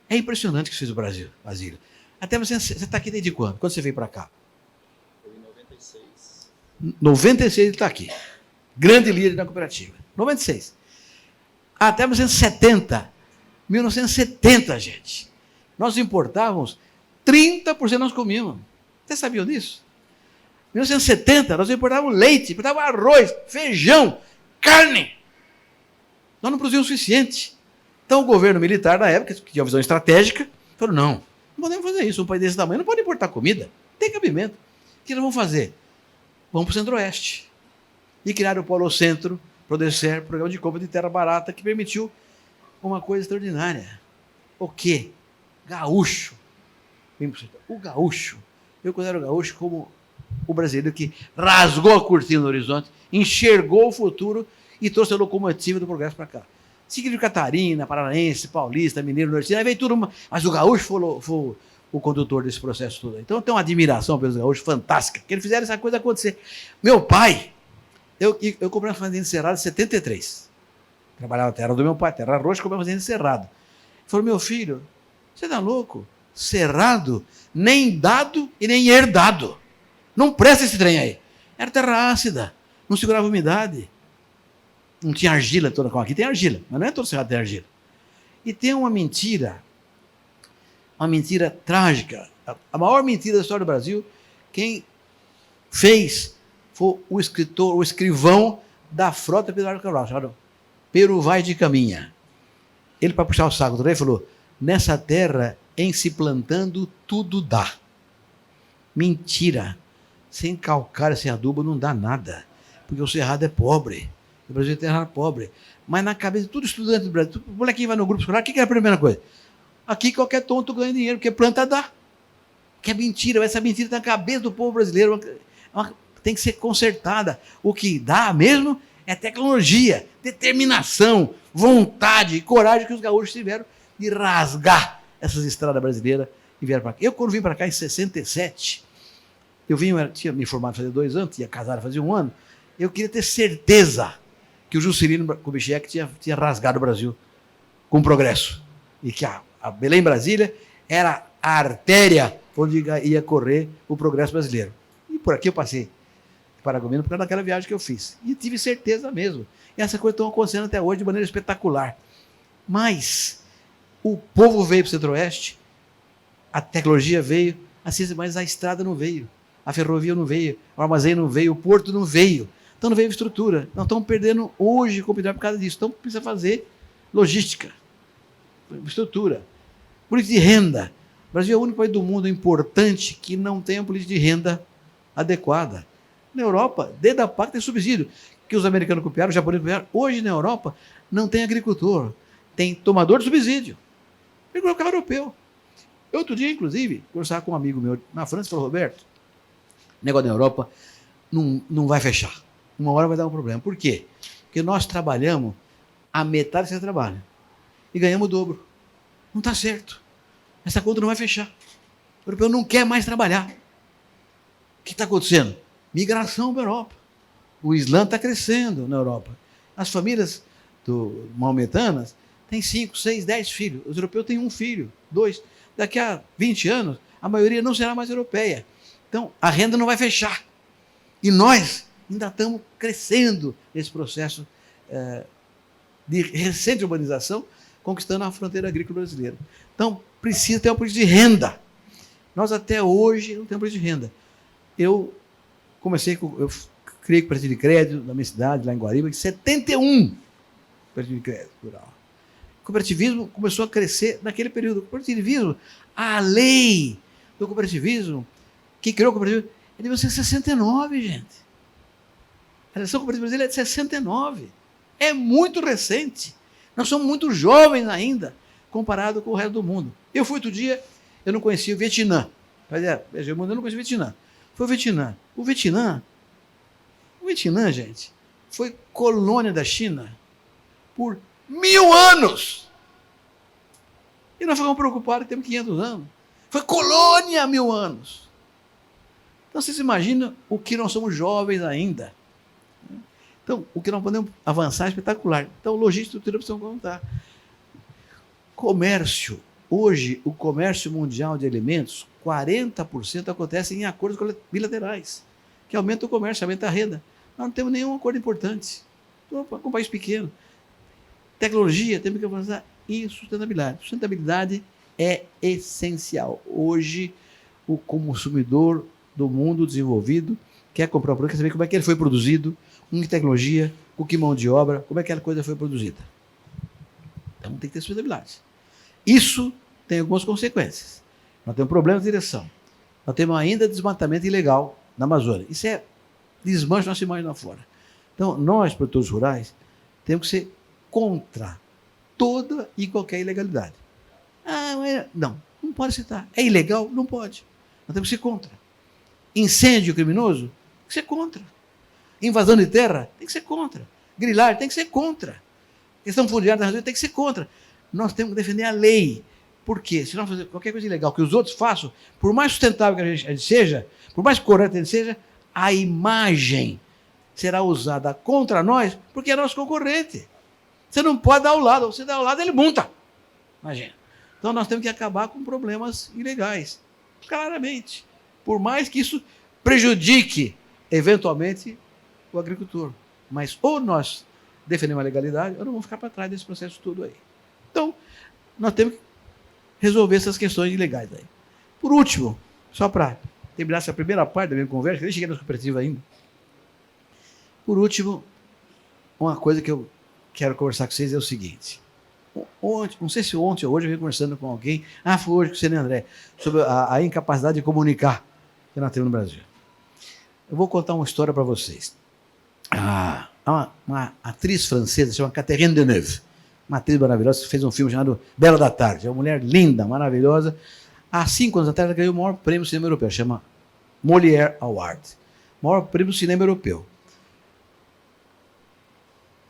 é impressionante o que fez o Brasil, Basílio. Até você está aqui desde quando? Quando você veio para cá?
Foi em 96.
96 ele está aqui. Grande líder da cooperativa. 96. Até 1970. 1970, gente. Nós importávamos 30% nós comíamos. Vocês sabiam disso? Em 1970, nós importávamos leite, importávamos arroz, feijão, carne. Nós não produzíamos o suficiente. Então, o governo militar, na época, que tinha uma visão estratégica, falou, não podemos fazer isso. Um país desse tamanho não pode importar comida. Tem cabimento. O que nós vamos fazer? Vamos para o Centro-Oeste. E criaram o Polo Centro, Prodecer, programa de compra de terra barata, que permitiu uma coisa extraordinária. O quê? Gaúcho. O gaúcho. Eu considero o gaúcho como o brasileiro que rasgou a cortina no horizonte, enxergou o futuro e trouxe a locomotiva do progresso para cá. Seguido de Catarina, Paranaense, Paulista, Mineiro, Nordestino, aí veio tudo. Mas o gaúcho foi o condutor desse processo todo. Então eu tenho uma admiração pelos gaúchos fantástica, que eles fizeram essa coisa acontecer. Meu pai, eu comprei uma fazenda encerrada em 73. Trabalhava na terra do meu pai, terra roxa, comprei uma fazenda encerrada. Ele falou, meu filho, você tá louco? Cerrado, nem dado e nem herdado. Não presta esse trem aí. Era terra ácida, não segurava umidade. Não tinha argila toda como aqui, tem argila, mas não é todo cerrado tem argila. E tem uma mentira uma mentira trágica. A maior mentira da história do Brasil, quem fez foi o escritor, o escrivão da frota Pedro Cabral, chamado Pero Vaz de Caminha. Ele, para puxar o saco do rei, falou: nessa terra, em se plantando, tudo dá. Mentira. Sem calcário, sem adubo, não dá nada. Porque o cerrado é pobre. O Brasil é terra pobre. Mas na cabeça de todo estudante do Brasil, o molequinho vai no grupo escolar, o que é a primeira coisa? Aqui qualquer tonto ganha dinheiro, porque planta dá. Que é mentira, essa mentira está na cabeça do povo brasileiro. Tem que ser consertada. O que dá mesmo é tecnologia, determinação, vontade e coragem que os gaúchos tiveram de rasgar essas estradas brasileiras e vieram para cá. Eu, quando vim para cá em 67, eu tinha me formado fazia 2 anos, tinha casado fazia 1 ano, eu queria ter certeza que o Juscelino Kubitschek tinha rasgado o Brasil com progresso. E que a Belém-Brasília era a artéria onde ia correr o progresso brasileiro. E por aqui eu passei Paragominas por causa daquela viagem que eu fiz. E tive certeza mesmo. E essa coisa está acontecendo até hoje de maneira espetacular. Mas o povo veio para o Centro-Oeste, a tecnologia veio, a ciência, mas a estrada não veio, a ferrovia não veio, o armazém não veio, o porto não veio. Então não veio estrutura. Nós estamos perdendo hoje competitividade por causa disso. Então precisa fazer logística, estrutura, política de renda. O Brasil é o único país do mundo importante que não tem uma política de renda adequada. Na Europa, desde a PAC tem subsídio, que os americanos copiaram, os japoneses copiaram. Hoje, na Europa, não tem agricultor, tem tomador de subsídio. Igual o carro europeu. Outro dia, inclusive, conversava com um amigo meu na França, falou: Roberto, o negócio da Europa não vai fechar. Uma hora vai dar um problema. Por quê? Porque nós trabalhamos a metade que você trabalha e ganhamos o dobro. Não está certo. Essa conta não vai fechar. O europeu não quer mais trabalhar. O que está acontecendo? Migração para a Europa. O Islã está crescendo na Europa. As famílias maometanas têm 5, 6, 10 filhos. Os europeus têm 1 filho, 2. Daqui a 20 anos, a maioria não será mais europeia. Então, a renda não vai fechar. E nós ainda estamos crescendo nesse processo de recente urbanização, conquistando a fronteira agrícola brasileira. Então, precisa ter uma política de renda. Nós até hoje não temos política de renda. Eu criei cooperativa de crédito na minha cidade, lá em Guariba, em 71, cooperativa de crédito rural. O cooperativismo começou a crescer naquele período. O cooperativismo, a lei do cooperativismo, que criou o cooperativismo, é de 1969, gente. A legislação cooperativa brasileira é de 69. É muito recente. Nós somos muito jovens ainda, comparado com o resto do mundo. Eu fui outro dia, eu não conhecia o Vietnã. Eu não conhecia o Vietnã. Foi o Vietnã. O Vietnã, gente, foi colônia da China por 1000 anos. E nós ficamos preocupados que temos 500 anos. Foi colônia há 1000 anos. Então, vocês imaginam o que nós somos jovens ainda. Então, o que nós podemos avançar é espetacular. Então, logística e estrutura precisam contar. Comércio. Hoje, o comércio mundial de alimentos, 40% acontece em acordos bilaterais, que aumenta o comércio, aumenta a renda. Nós não temos nenhum acordo importante. Então, com um país pequeno. Tecnologia, temos que avançar em sustentabilidade. Sustentabilidade é essencial. Hoje, o consumidor do mundo desenvolvido quer comprar um produto, quer saber como é que ele foi produzido, com que tecnologia, com que mão de obra, como é que aquela coisa foi produzida. Então, tem que ter sustentabilidade. Isso tem algumas consequências. Nós temos problemas de direção. Nós temos ainda desmatamento ilegal na Amazônia. Isso é desmanche nossa imagem lá fora. Então, nós, produtores rurais, temos que ser contra toda e qualquer ilegalidade. Não pode citar. É ilegal? Não pode. Nós temos que ser contra. Incêndio criminoso? Tem que ser contra. Invasão de terra? Tem que ser contra. Grilagem? Tem que ser contra. Questão fundiária da razão? Tem que ser contra. Nós temos que defender a lei. Por quê? Se nós fazermos qualquer coisa ilegal que os outros façam, por mais sustentável que a gente seja, por mais correto que a gente seja, a imagem será usada contra nós porque é nosso concorrente. Você não pode dar ao lado. Você dá ao lado, ele multa. Imagina. Então, nós temos que acabar com problemas ilegais. Claramente. Por mais que isso prejudique, eventualmente, o agricultor. Mas ou nós defendemos a legalidade, ou não vamos ficar para trás desse processo todo aí. Então, nós temos que resolver essas questões legais aí. Por último, só para terminar essa primeira parte da minha conversa, que nem cheguei na cooperativa ainda. Por último, uma coisa que eu quero conversar com vocês é o seguinte. Ontem, não sei se ontem ou hoje eu vim conversando com alguém, foi hoje com o Senhor André, sobre a incapacidade de comunicar que nós temos no Brasil. Eu vou contar uma história para vocês. Há uma atriz francesa, chama Catherine Deneuve, uma atriz maravilhosa, que fez um filme chamado Bela da Tarde. É uma mulher linda, maravilhosa. Há 5 anos atrás, ela ganhou o maior prêmio do cinema europeu, chama Molière Award, o maior prêmio do cinema europeu.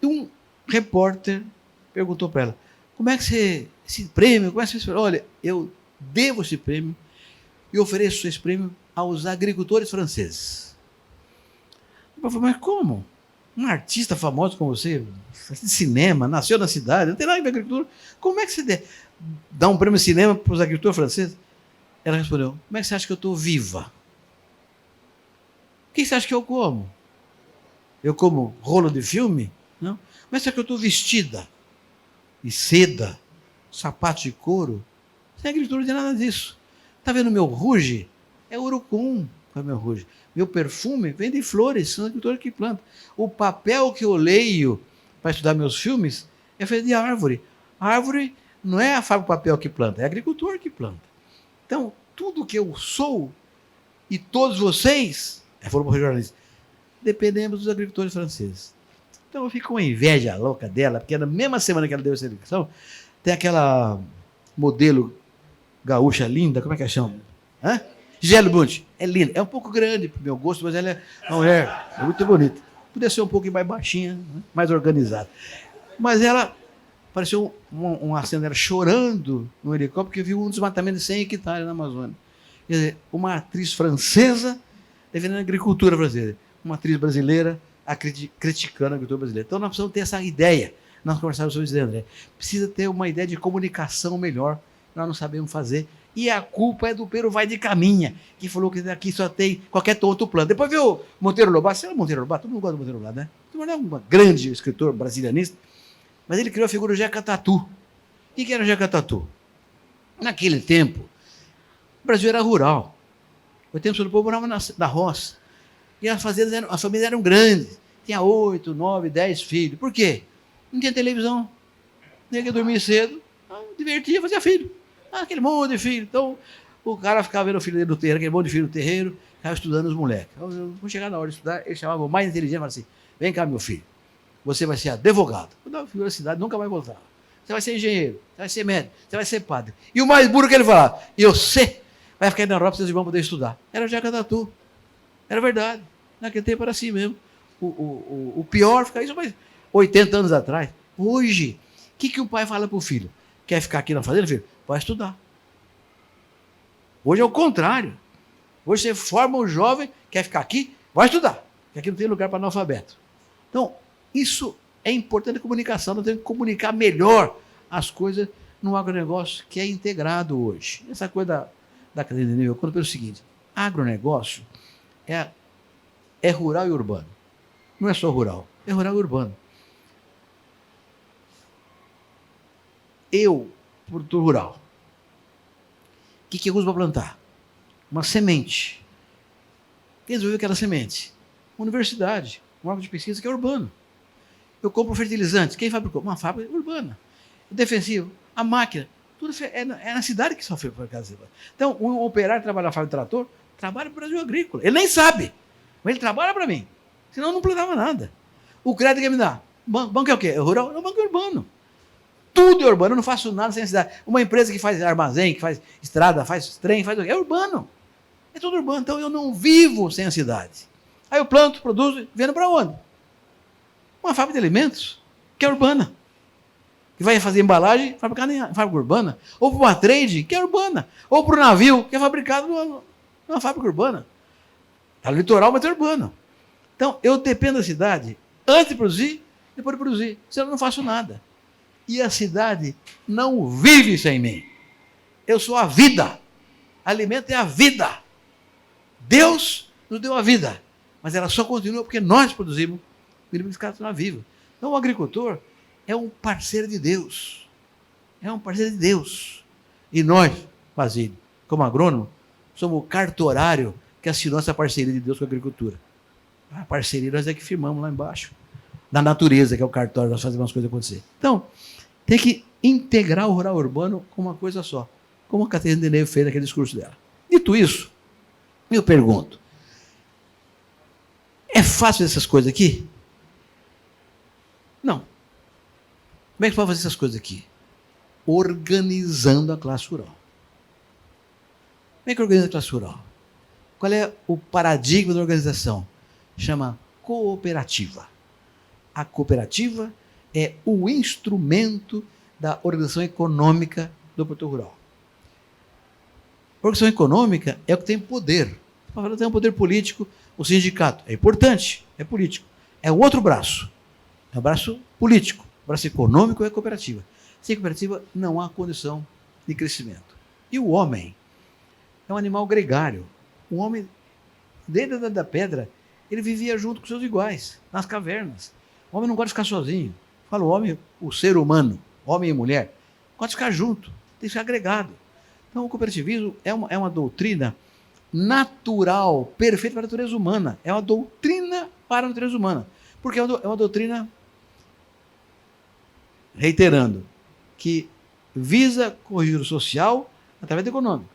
E um repórter perguntou para ela, como é que você, esse prêmio, como é que você... Olha, eu devo esse prêmio e ofereço esse prêmio aos agricultores franceses. Eu falei, mas como? Um artista famoso como você, de cinema, nasceu na cidade, não tem nada a ver com agricultura, como é que você dá um prêmio de cinema para os agricultores franceses? Ela respondeu, como é que você acha que eu estou viva? O que você acha que eu como? Eu como rolo de filme? Não. Como é que você acha que eu estou vestida? E seda, sapato de couro? Sem agricultura não tem nada disso. Está vendo meu ruge? É urucum, é meu ruge. Meu perfume vem de flores, são agricultores que plantam. O papel que eu leio para estudar meus filmes é feito de árvore. A árvore não é a fábrica de papel que planta, é agricultor que planta. Então, tudo que eu sou e todos vocês, falou para o jornalista, dependemos dos agricultores franceses. Então eu fico com uma inveja louca dela, porque na mesma semana que ela deu essa eleição, tem aquela modelo gaúcha linda, como é que ela chama? Gisele Bündchen. É linda, é um pouco grande para o meu gosto, mas ela é uma mulher muito bonita. Podia ser um pouco mais baixinha, mais organizada. Mas ela pareceu uma cena dela chorando no helicóptero, porque viu um desmatamento de 100 hectares na Amazônia. Quer dizer, uma atriz francesa defendendo a agricultura brasileira, uma atriz brasileira criticando a agricultura brasileira. Então nós precisamos ter essa ideia. Nós conversávamos sobre isso, André. Precisa ter uma ideia de comunicação melhor. Nós não sabemos fazer. E a culpa é do Pero Vai de Caminha, que falou que aqui só tem qualquer tonto plano. Depois viu Monteiro Lobato. Você é Monteiro Lobato? Todo mundo gosta do Monteiro Lobato, né? Ele é um grande escritor brasilianista, mas ele criou a figura do Jeca Tatu. O que era o Jeca Tatu? Naquele tempo, o Brasil era rural. O tempo do povo morava na roça. E as famílias eram grandes. Tinha 8, 9, 10 filhos. Por quê? Não tinha televisão. Tinha que dormir cedo. Divertia, fazia filho. Aquele monte de filho. Então, o cara ficava vendo o filho dele no terreiro, aquele monte de filho no terreiro, ficava estudando os moleques. Vamos chegar na hora de estudar, ele chamava o mais inteligente e falava assim, vem cá, meu filho, você vai ser advogado. Quando a figura da cidade nunca vai voltar. Você vai ser engenheiro, você vai ser médico, você vai ser padre. E o mais burro que ele falava, e você vai ficar aí na Europa, seus irmãos poder estudar. Era o Jeca Tatu. Era verdade. Naquele tempo era assim mesmo. O pior fica isso, mas 80 anos atrás. Hoje, o que o pai fala para o filho? Quer ficar aqui na fazenda, filho? Vai estudar. Hoje é o contrário. Hoje você forma um jovem, quer ficar aqui, vai estudar. Porque aqui não tem lugar para analfabeto. Então, isso é importante a comunicação. Nós temos que comunicar melhor as coisas no agronegócio que é integrado hoje. Essa coisa da cadeia de nível, eu conto pelo seguinte, agronegócio é rural e urbano. Não é só rural, é rural e urbano. Eu, produtor rural, o que eu uso para plantar? Uma semente. Quem desenvolveu aquela semente? Uma universidade, um órgão de pesquisa que é urbano. Eu compro fertilizantes. Quem fabricou? Uma fábrica urbana. O defensivo, a máquina. Tudo é na cidade que sofreu por causa disso. Então, um operário que trabalha na fábrica de trator, trabalha para o Brasil Agrícola. Ele nem sabe, mas ele trabalha para mim. Senão eu não plantava nada. O crédito que me dá? Banco é o quê? É rural? É um banco urbano. Tudo é urbano, eu não faço nada sem cidade. Uma empresa que faz armazém, que faz estrada, faz trem, faz o quê? É urbano. É tudo urbano. Então eu não vivo sem a cidade. Aí eu planto, produzo, vendo para onde? Uma fábrica de alimentos, que é urbana. Que vai fazer embalagem, fabricada em fábrica urbana. Ou para uma trade, que é urbana. Ou para o navio, que é fabricado numa fábrica urbana. Está no litoral, mas é urbano. Então eu dependo da cidade antes de produzir, depois de produzir. Senão eu não faço nada. E a cidade não vive sem mim. Eu sou a vida. Alimento é a vida. Deus nos deu a vida, mas ela só continua porque nós produzimos o alimento que está vivo. Então o agricultor é um parceiro de Deus. É um parceiro de Deus. E nós, Basílio, como agrônomo, somos o cartorário que assinou essa parceria de Deus com a agricultura. A parceria nós é que firmamos lá embaixo. Da natureza, que é o cartório, nós fazemos as coisas acontecer. Então, tem que integrar o rural urbano com uma coisa só, como a Catarina Deneuve fez naquele discurso dela. Dito isso, eu pergunto, é fácil essas coisas aqui? Não. Como é que pode fazer essas coisas aqui? Organizando a classe rural. Como é que organiza a classe rural? Qual é o paradigma da organização? Chama cooperativa. A cooperativa é o instrumento da organização econômica do produtor rural. A organização econômica é o que tem poder. Tem um poder político, o sindicato. É importante, é político. É o outro braço. É o braço político. O braço econômico é a cooperativa. Sem cooperativa não há condição de crescimento. E o homem é um animal gregário. O homem, desde a Idade da Pedra, ele vivia junto com seus iguais, nas cavernas. O homem não gosta de ficar sozinho. Fala o homem, o ser humano, homem e mulher, gosta de ficar junto, tem que ficar agregado. Então o cooperativismo é uma doutrina natural, perfeita para a natureza humana. É uma doutrina para a natureza humana. Porque é uma doutrina, reiterando, que visa corrigir o social através do econômico.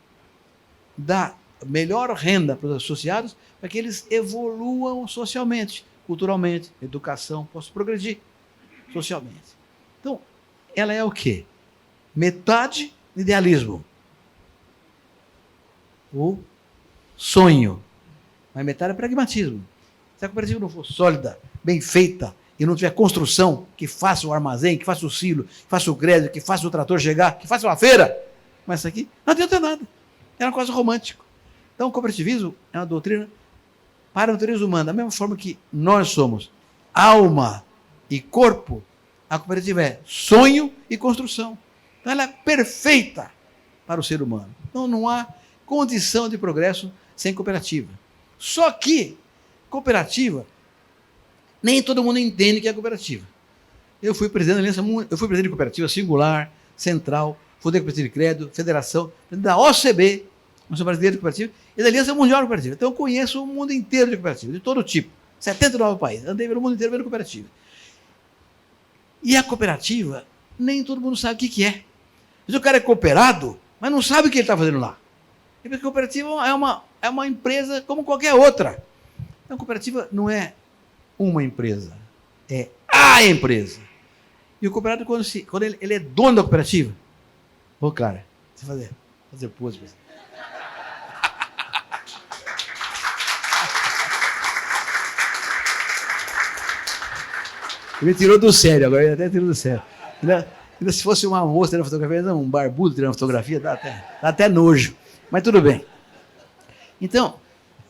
Dá melhor renda para os associados para que eles evoluam socialmente, culturalmente, educação, possam progredir socialmente. Então, ela é o quê? Metade idealismo. O sonho. Mas metade é pragmatismo. Se a cooperativa não for sólida, bem feita, e não tiver construção, que faça o armazém, que faça o silo, que faça o grésio, que faça o trator chegar, que faça uma feira, mas isso aqui não adianta nada. É uma coisa romântica. Então, o cooperativismo é uma doutrina para a natureza humana. Da mesma forma que nós somos alma e corpo, a cooperativa é sonho e construção. Então, ela é perfeita para o ser humano. Então, não há condição de progresso sem cooperativa. Só que, cooperativa, nem todo mundo entende que é cooperativa. Eu fui presidente de cooperativa singular, central, fundei cooperativa de crédito, federação, da OCB, Associação Brasileira de Cooperativa, e da Aliança Mundial de Cooperativa. Então eu conheço o mundo inteiro de cooperativa, de todo tipo, 79 países, andei pelo mundo inteiro vendo cooperativa. E a cooperativa, nem todo mundo sabe o que é. Mas o cara é cooperado, mas não sabe o que ele está fazendo lá. E porque a cooperativa é uma empresa como qualquer outra. Então a cooperativa não é uma empresa, é a empresa. E o cooperado, quando ele é dono da cooperativa, cara, você fazer pose. Ele me tirou do sério, agora ele até tirou do sério. Ainda se fosse uma moça tirando fotografia, não, um barbudo tirando fotografia, dá até nojo. Mas tudo bem. Então,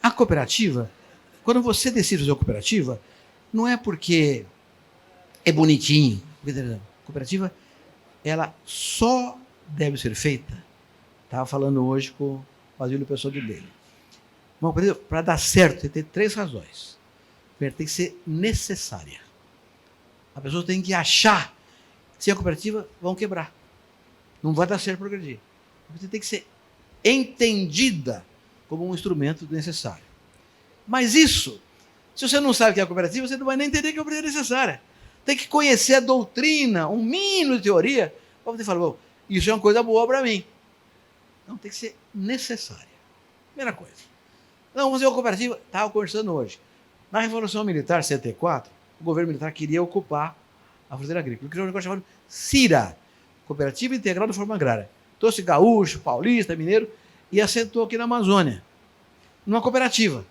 a cooperativa, quando você decide fazer uma cooperativa, não é porque é bonitinho. A cooperativa, ela só deve ser feita. Estava falando hoje com o Basílio, pessoal dele. Para dar certo, tem que ter 3 razões. Primeiro, tem que ser necessária. A pessoa tem que achar que sem a cooperativa vão quebrar. Não vai dar certo progredir. Você tem que ser entendida como um instrumento necessário. Mas isso, se você não sabe o que é a cooperativa, você não vai nem entender que a cooperativa é necessária. Tem que conhecer a doutrina, um mínimo de teoria, para você falar, isso é uma coisa boa para mim. Não, tem que ser necessária. Primeira coisa. Não, vamos fazer uma cooperativa. Estava conversando hoje. Na Revolução Militar 74, o governo militar queria ocupar a fronteira agrícola. Criou um negócio chamado CIRA, Cooperativa Integral da Forma Agrária. Trouxe gaúcho, paulista, mineiro, e assentou aqui na Amazônia, numa cooperativa.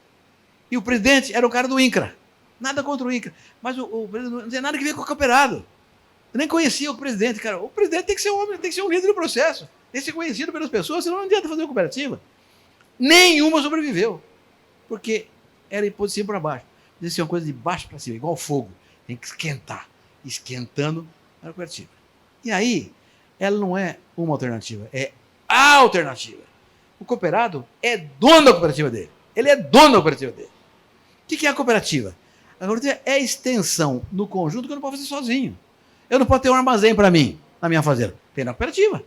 E o presidente era o cara do INCRA. Nada contra o INCRA. Mas o presidente não tinha nada a ver com o cooperado. Eu nem conhecia o presidente, cara. O presidente tem que ser um homem, tem que ser um líder do processo. Tem que ser conhecido pelas pessoas, senão não adianta fazer uma cooperativa. Nenhuma sobreviveu. Porque era de cima para baixo. Deve ser uma coisa de baixo para cima, igual fogo. Tem que esquentar. Esquentando a cooperativa. E aí, ela não é uma alternativa, é a alternativa. O cooperado é dono da cooperativa dele. Ele é dono da cooperativa dele. O que é a cooperativa? A cooperativa é a extensão no conjunto que eu não posso fazer sozinho. Eu não posso ter um armazém para mim, na minha fazenda. Tem na cooperativa.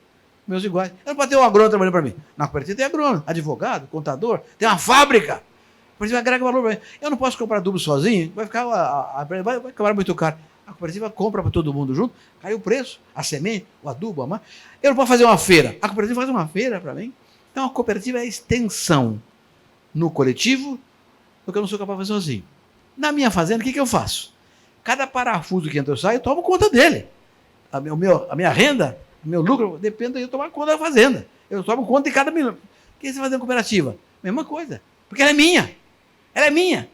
meus iguais. Eu não posso ter um agrônomo trabalhando para mim. Na cooperativa tem agrônomo, advogado, contador, tem uma fábrica. A cooperativa agrega valor para mim. Eu não posso comprar adubo sozinho, vai acabar muito caro. A cooperativa compra para todo mundo junto, cai o preço, a semente, o adubo, a mar. Eu não posso fazer uma feira. A cooperativa faz uma feira para mim. Então a cooperativa é a extensão no coletivo do que eu não sou capaz de fazer sozinho. Na minha fazenda, o que eu faço? Cada parafuso que entra ou sai, eu tomo conta dele. A minha renda, o meu lucro, depende de eu tomar conta da fazenda. Eu tomo conta de cada minuto. O que você faz na cooperativa? Mesma coisa. Porque ela é minha. Ela é minha.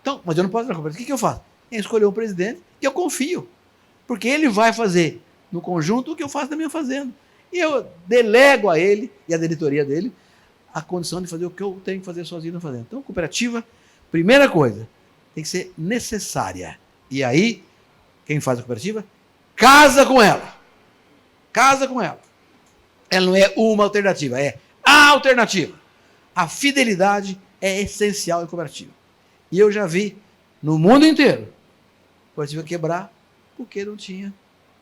Então, mas eu não posso ir na cooperativa. O que eu faço? Eu escolher um presidente que eu confio. Porque ele vai fazer no conjunto o que eu faço na minha fazenda. E eu delego a ele e a diretoria dele a condição de fazer o que eu tenho que fazer sozinho na fazenda. Então, cooperativa, primeira coisa, tem que ser necessária. E aí, quem faz a cooperativa, casa com ela. Casa com ela. Ela não é uma alternativa, é a alternativa. A fidelidade é essencial em cooperativa. E eu já vi no mundo inteiro a cooperativa quebrar porque não tinha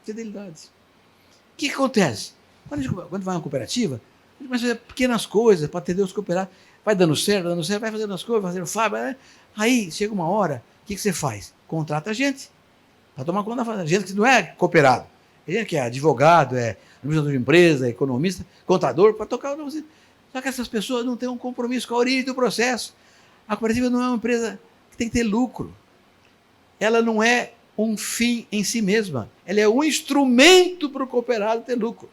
fidelidade. O que acontece? Quando vai uma cooperativa, a gente começa a fazer pequenas coisas para atender os cooperados. Vai dando certo, vai fazendo as coisas, vai fazendo fábrica. Aí chega uma hora, o que você faz? Contrata gente para tomar conta da fazenda. Gente que não é cooperado. Gente que é advogado, é administrador de empresa, é economista, contador, para tocar o negócio. Só que essas pessoas não têm um compromisso com a origem do processo. A cooperativa não é uma empresa que tem que ter lucro. Ela não é um fim em si mesma. Ela é um instrumento para o cooperado ter lucro.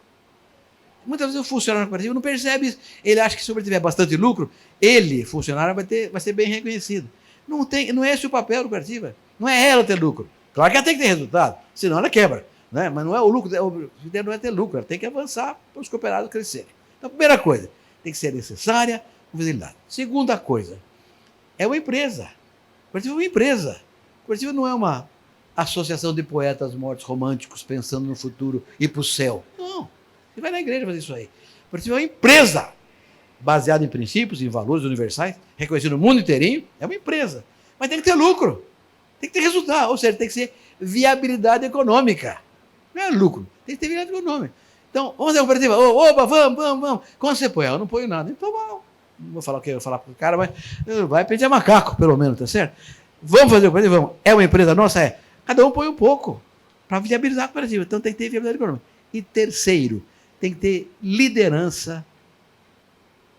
Muitas vezes o funcionário cooperativo não percebe isso. Ele acha que se ele tiver bastante lucro, ele, funcionário, vai ser bem reconhecido. Não é esse o papel da cooperativa. Não é ela ter lucro. Claro que ela tem que ter resultado, senão ela quebra. Né? Mas não é o lucro, a ideia não é ter lucro, ela tem que avançar para os cooperados crescerem. Então, primeira coisa, tem que ser necessária, com fidelidade. Segunda coisa, é uma empresa. A cooperativa é uma empresa. A cooperativa não é uma associação de poetas mortos românticos pensando no futuro e para o céu. Não. Você vai na igreja fazer isso aí. A cooperativa é uma empresa baseada em princípios, em valores universais, reconhecida no mundo inteirinho. É uma empresa. Mas tem que ter lucro. Tem que ter resultado. Ou seja, tem que ser viabilidade econômica. Não é lucro. Tem que ter viabilidade econômica. Então, vamos fazer a cooperativa. Opa, vamos. Quando você põe? Eu não ponho nada. Então, não vou falar o que eu vou falar para o cara, mas vai pedir macaco, pelo menos, tá certo? Vamos fazer a cooperativa? Vamos. É uma empresa nossa? É. Cada um põe um pouco para viabilizar a cooperativa. Então, tem que ter viabilidade econômica. E terceiro, tem que ter liderança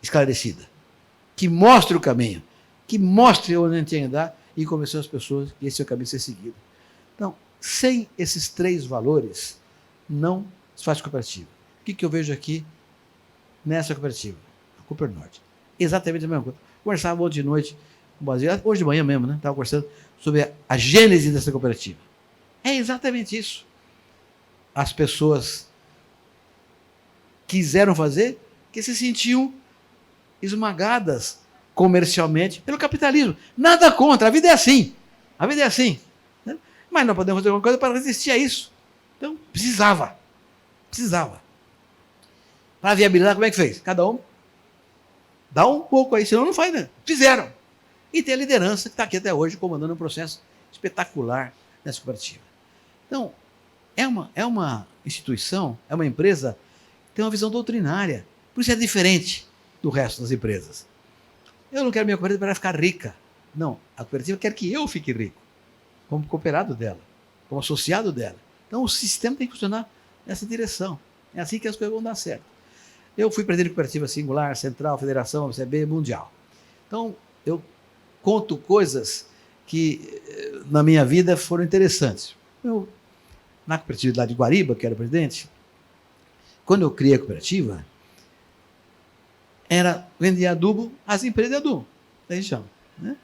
esclarecida, que mostre o caminho, que mostre onde a gente tem que andar e convencer as pessoas que esse é o caminho a ser seguido. Então, sem esses três valores, não se faz cooperativa. O que eu vejo aqui nessa cooperativa? A Cooper Norte. Exatamente a mesma coisa. Conversava ontem de noite, hoje de manhã mesmo, né? Estava conversando sobre a gênese dessa cooperativa. É exatamente isso. As pessoas quiseram fazer que se sentiam esmagadas comercialmente pelo capitalismo. Nada contra, a vida é assim. A vida é assim. Né? Mas nós podemos fazer alguma coisa para resistir a isso. Então, precisava. Para viabilizar, como é que fez? Cada um dá um pouco aí, senão não faz, né? Fizeram. E tem a liderança que está aqui até hoje, comandando um processo espetacular nessa cooperativa. Então, é uma instituição, é uma empresa que tem uma visão doutrinária. Por isso é diferente do resto das empresas. Eu não quero minha cooperativa para ficar rica. Não, a cooperativa quer que eu fique rico, como cooperado dela, como associado dela. Então, o sistema tem que funcionar nessa direção. É assim que as coisas vão dar certo. Eu fui presidente de cooperativa singular, central, federação, OCB, mundial. Então, eu conto coisas que na minha vida foram interessantes. Na cooperativa lá de Guariba, que era presidente, quando eu criei a cooperativa, vendia adubo às empresas de adubo da região. Né?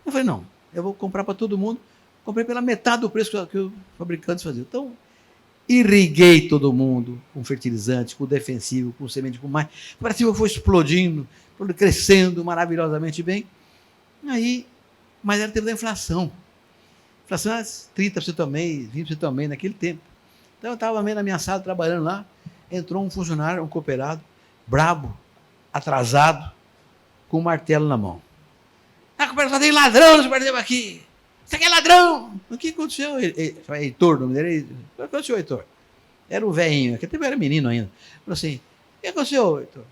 Eu falei, não, eu vou comprar para todo mundo. Comprei pela metade do preço que os fabricantes faziam. Então, irriguei todo mundo com fertilizante, com defensivo, com semente, com mais. A cooperativa foi explodindo, crescendo maravilhosamente bem. Aí, mas era o tempo da inflação. Inflação era 30% ao mês, 20% ao mês naquele tempo. Então, eu estava meio na minha sala, trabalhando lá, entrou um funcionário, um cooperado, brabo, atrasado, com um martelo na mão. A cooperativa tem ladrão nesse cooperativa aqui. Você aqui é ladrão! O que aconteceu? Heitor, o nome dele. O que aconteceu, Heitor? Era um velhinho, que até era menino ainda. Falou assim, que aconteceu, Heitor?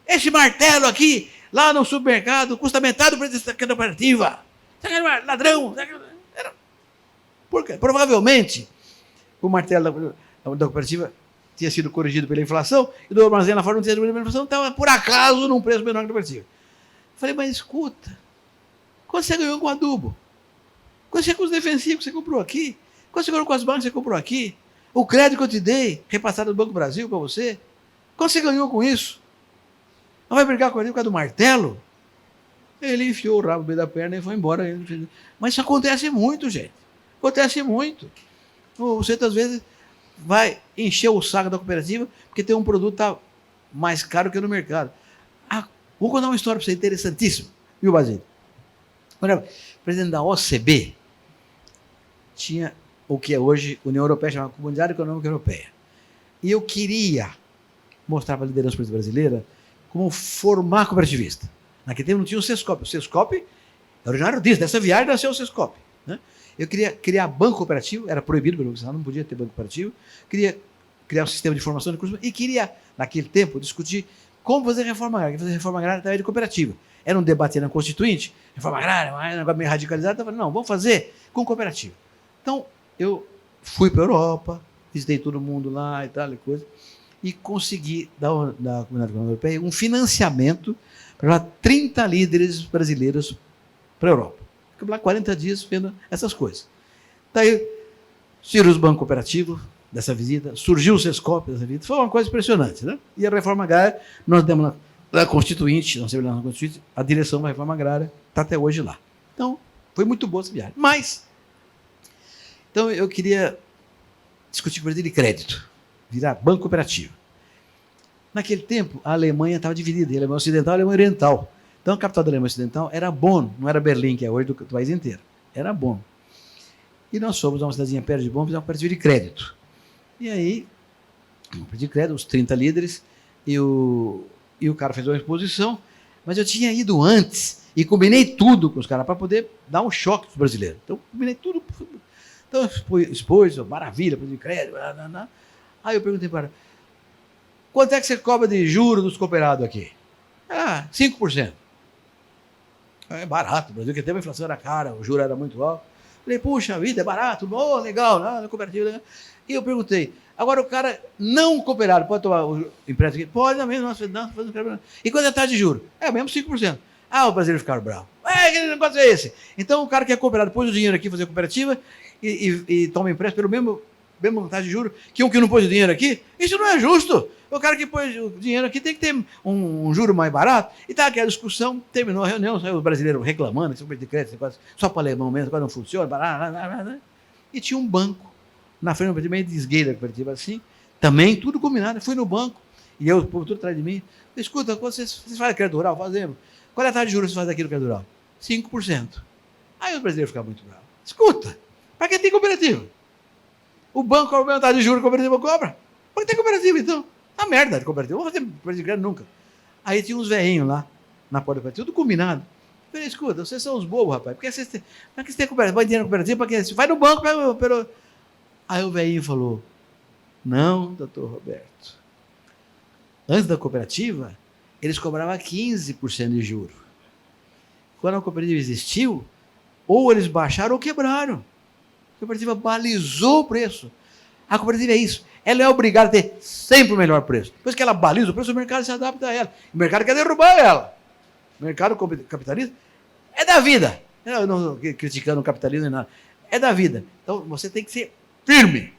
Esse martelo aqui, lá no supermercado, custa metade do preço da cooperativa. Você é ladrão. Por quê? Provavelmente, o martelo da cooperativa tinha sido corrigido pela inflação e do armazém lá fora não tinha sido corrigido pela inflação, estava, por acaso, num preço menor que a cooperativa. Eu falei, mas escuta, quanto você ganhou com adubo? Quanto você com os defensivos que você comprou aqui? Quanto você ganhou com as bancas que você comprou aqui? O crédito que eu te dei, repassado do Banco do Brasil para você? Quanto você ganhou com isso? Não vai brigar com ele por causa do martelo? Ele enfiou o rabo no meio da perna e foi embora. Mas isso acontece muito, gente. Acontece muito. Você, às vezes, vai encher o saco da cooperativa porque tem um produto que está mais caro que no mercado. Vou contar uma história para você interessantíssima. Viu, Basílio? Quando eu era presidente da OCB, tinha o que é hoje União Europeia, chamada Comunidade Econômica Europeia. E eu queria mostrar para a liderança política brasileira como formar cooperativista. Naquele tempo não tinha o Sescop. O Sescop é originário disso, dessa viagem nasceu o Sescop. Né? Eu queria criar banco cooperativo, era proibido pelo Estado, não podia ter banco cooperativo. Queria criar um sistema de formação de curso e queria, naquele tempo, discutir como fazer reforma agrária. Fazer reforma agrária através de cooperativa. Era um debate na Constituinte, reforma agrária, um negócio meio radicalizado. Eu falei, não, vamos fazer com cooperativa. Então, eu fui para a Europa, visitei todo mundo lá e tal, e coisa, e consegui, da Comunidade Econômica Europeia, um financiamento para levar 30 líderes brasileiros para a Europa. Fiquei lá 40 dias vendo essas coisas. Daí, surgiu os bancos cooperativos dessa visita, surgiu o Sescop dessa visita, foi uma coisa impressionante, né? E a reforma agrária, nós demos na Constituinte, na Constituinte, a direção da reforma agrária está até hoje lá. Então, foi muito boa essa viagem. Mas, então eu queria discutir com o de crédito, virar banco cooperativo. Naquele tempo, a Alemanha estava dividida, a Alemanha Ocidental e a Alemanha Oriental. Então, a capital da Alemanha Ocidental era Bonn, não era Berlim, que é hoje do país inteiro. Era Bonn. E nós fomos a uma cidadezinha perto de Bonn, fizemos uma cooperativa de crédito. E aí, uma cooperativa de crédito, os 30 líderes, e o cara fez uma exposição, mas eu tinha ido antes e combinei tudo com os caras para poder dar um choque para os brasileiros. Então, combinei tudo. Então, expôs, maravilha, cooperativa de crédito. Aí eu perguntei para quanto é que você cobra de juros dos cooperados aqui? 5%. É barato, o Brasil, que teve a inflação era cara, o juro era muito alto. Falei, puxa vida, é barato, legal, não, cooperativa. Legal. E eu perguntei, agora o cara não cooperado pode tomar o empréstimo aqui? Pode, não, não. E quanto é a taxa de juros? É mesmo 5%. O brasileiro ficaram bravo. Que negócio é esse? Então o cara que é cooperado pôs o dinheiro aqui fazer cooperativa e toma empréstimo pelo mesmo taxa de juros que um que não pôs o dinheiro aqui. Isso não é justo. O cara que pôs o dinheiro aqui tem que ter um juro mais barato. E tá aquela discussão, terminou a reunião, o brasileiro reclamando, que de crédito, só para alemão mesmo, quase não funciona. E tinha um banco na frente, meio de esgueira, cooperativa assim, também tudo combinado. Eu fui no banco e o povo tudo atrás de mim. Escuta, vocês fazem crédito rural? Fazemos. Qual é a taxa de juros que você faz aqui no crédito rural? 5%. Aí o brasileiro fica muito bravo. Escuta, para que tem cooperativa? O banco cobra a taxa de juros, a cooperativa cobra. Para que tem cooperativa, então? Tá merda de cooperativa. Não vou fazer cooperativa de crédito nunca. Aí tinha uns velhinhos lá, na porta da cooperativa, tudo combinado. Eu falei, escuta, vocês são os bobos, rapaz. Por que vocês têm cooperativa? Vai dinheiro na cooperativa, para que vai no banco, pelo... Aí o velhinho falou, não, doutor Roberto. Antes da cooperativa, eles cobravam 15% de juros. Quando a cooperativa existiu, ou eles baixaram ou quebraram. A cooperativa balizou o preço. A cooperativa é isso. Ela é obrigada a ter sempre o melhor preço. Depois que ela baliza o preço, o mercado se adapta a ela. O mercado quer derrubar ela. O mercado capitalista é da vida. Eu não estou criticando o capitalismo nem nada. É da vida. Então, você tem que ser firme.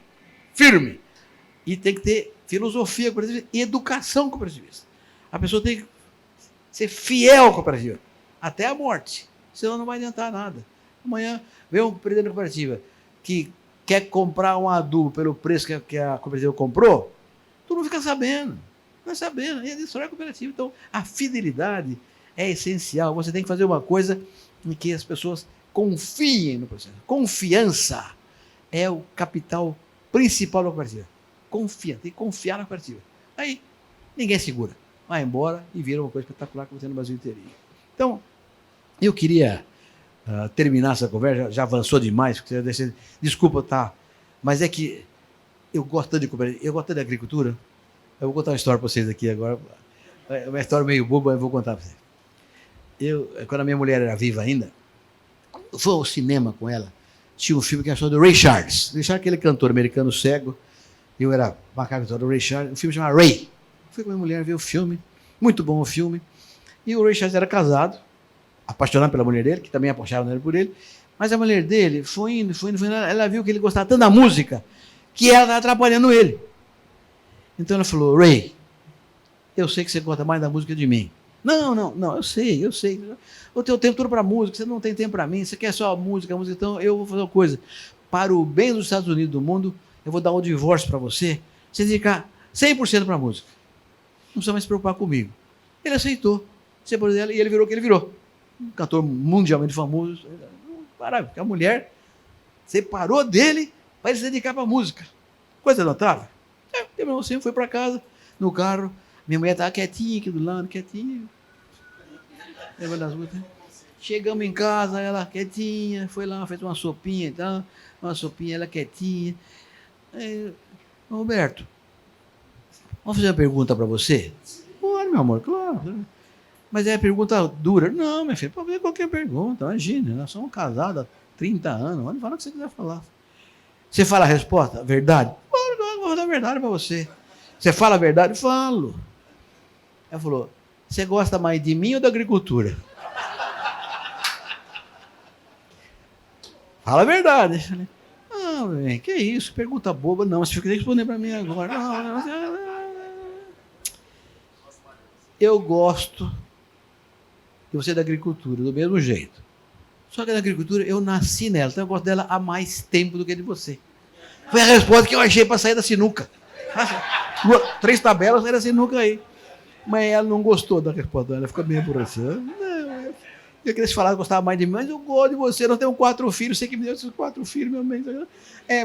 E tem que ter filosofia cooperativista e educação cooperativista. A pessoa tem que ser fiel à cooperativa, até a morte. Senão não vai adiantar nada. Amanhã vem um presidente da cooperativa que quer comprar um adubo pelo preço que a cooperativa comprou, tu não fica sabendo. Não vai sabendo. E destrói a cooperativa. Então, a fidelidade é essencial. Você tem que fazer uma coisa em que as pessoas confiem no processo. Confiança é o capital principal da cooperativa. Confia, tem que confiar na cooperativa. Aí, ninguém segura. Vai embora e vira uma coisa espetacular que você tem no Brasil inteirinho. Então, eu queria terminar essa conversa, já avançou demais, desculpa, tá? Mas é que eu gosto tanto de cooperativa, eu gosto tanto da agricultura, Eu vou contar uma história para vocês aqui agora. É uma história meio boba, mas eu vou contar para vocês. Quando a minha mulher era viva ainda, eu fui ao cinema com ela. Tinha um filme que achou do Ray Charles. Ray Charles, aquele cantor americano cego. Eu era macaco do Ray Charles. Um filme chamado Ray. Fui com a minha mulher ver o filme. Muito bom o filme. E o Ray Charles era casado, apaixonado pela mulher dele, que também apaixonava por ele. Mas a mulher dele foi indo. Ela viu que ele gostava tanto da música que ela estava atrapalhando ele. Então ela falou: Ray, eu sei que você gosta mais da música de mim. Não, eu sei. Eu tenho tempo todo para música, você não tem tempo para mim, você quer só a música, então eu vou fazer uma coisa. Para o bem dos Estados Unidos e do mundo, eu vou dar um divórcio para você dedicar 100% para a música. Não precisa mais se preocupar comigo. Ele aceitou. Separou dela e ele virou o que ele virou. Um cantor mundialmente famoso. Parava, porque a mulher separou dele para ele se dedicar para a música. Coisa notável. Terminou assim, foi para casa, no carro. Minha mulher estava quietinha aqui do lado, quietinha. Lembra das músicas? Chegamos em casa, ela quietinha, foi lá, fez uma sopinha e tal. Uma sopinha, ela quietinha. Aí, Roberto, vamos fazer uma pergunta para você? Pode, meu amor, claro. Mas é pergunta dura. Não, minha filha, pode ver qualquer pergunta, imagina. Nós somos casados há 30 anos, pode falar o que você quiser falar. Você fala a resposta? Verdade? Vou dar a verdade para você. Você fala a verdade? Falo. Ela falou: você gosta mais de mim ou da agricultura? Fala a verdade. Eu falei: não, bem, que isso? Pergunta boba. Não, você fica respondendo para mim agora. Não. Eu gosto de você da agricultura, do mesmo jeito. Só que da agricultura eu nasci nela, então eu gosto dela há mais tempo do que de você. Foi a resposta que eu achei para sair da sinuca. 3 tabelas, sair da sinuca aí. Mas ela não gostou da resposta, ela ficou meio aborrecida. Não, eu queria te falar que gostava mais de mim, mas eu gosto de você, nós temos 4 filhos, você que me deu esses 4 filhos, meu bem.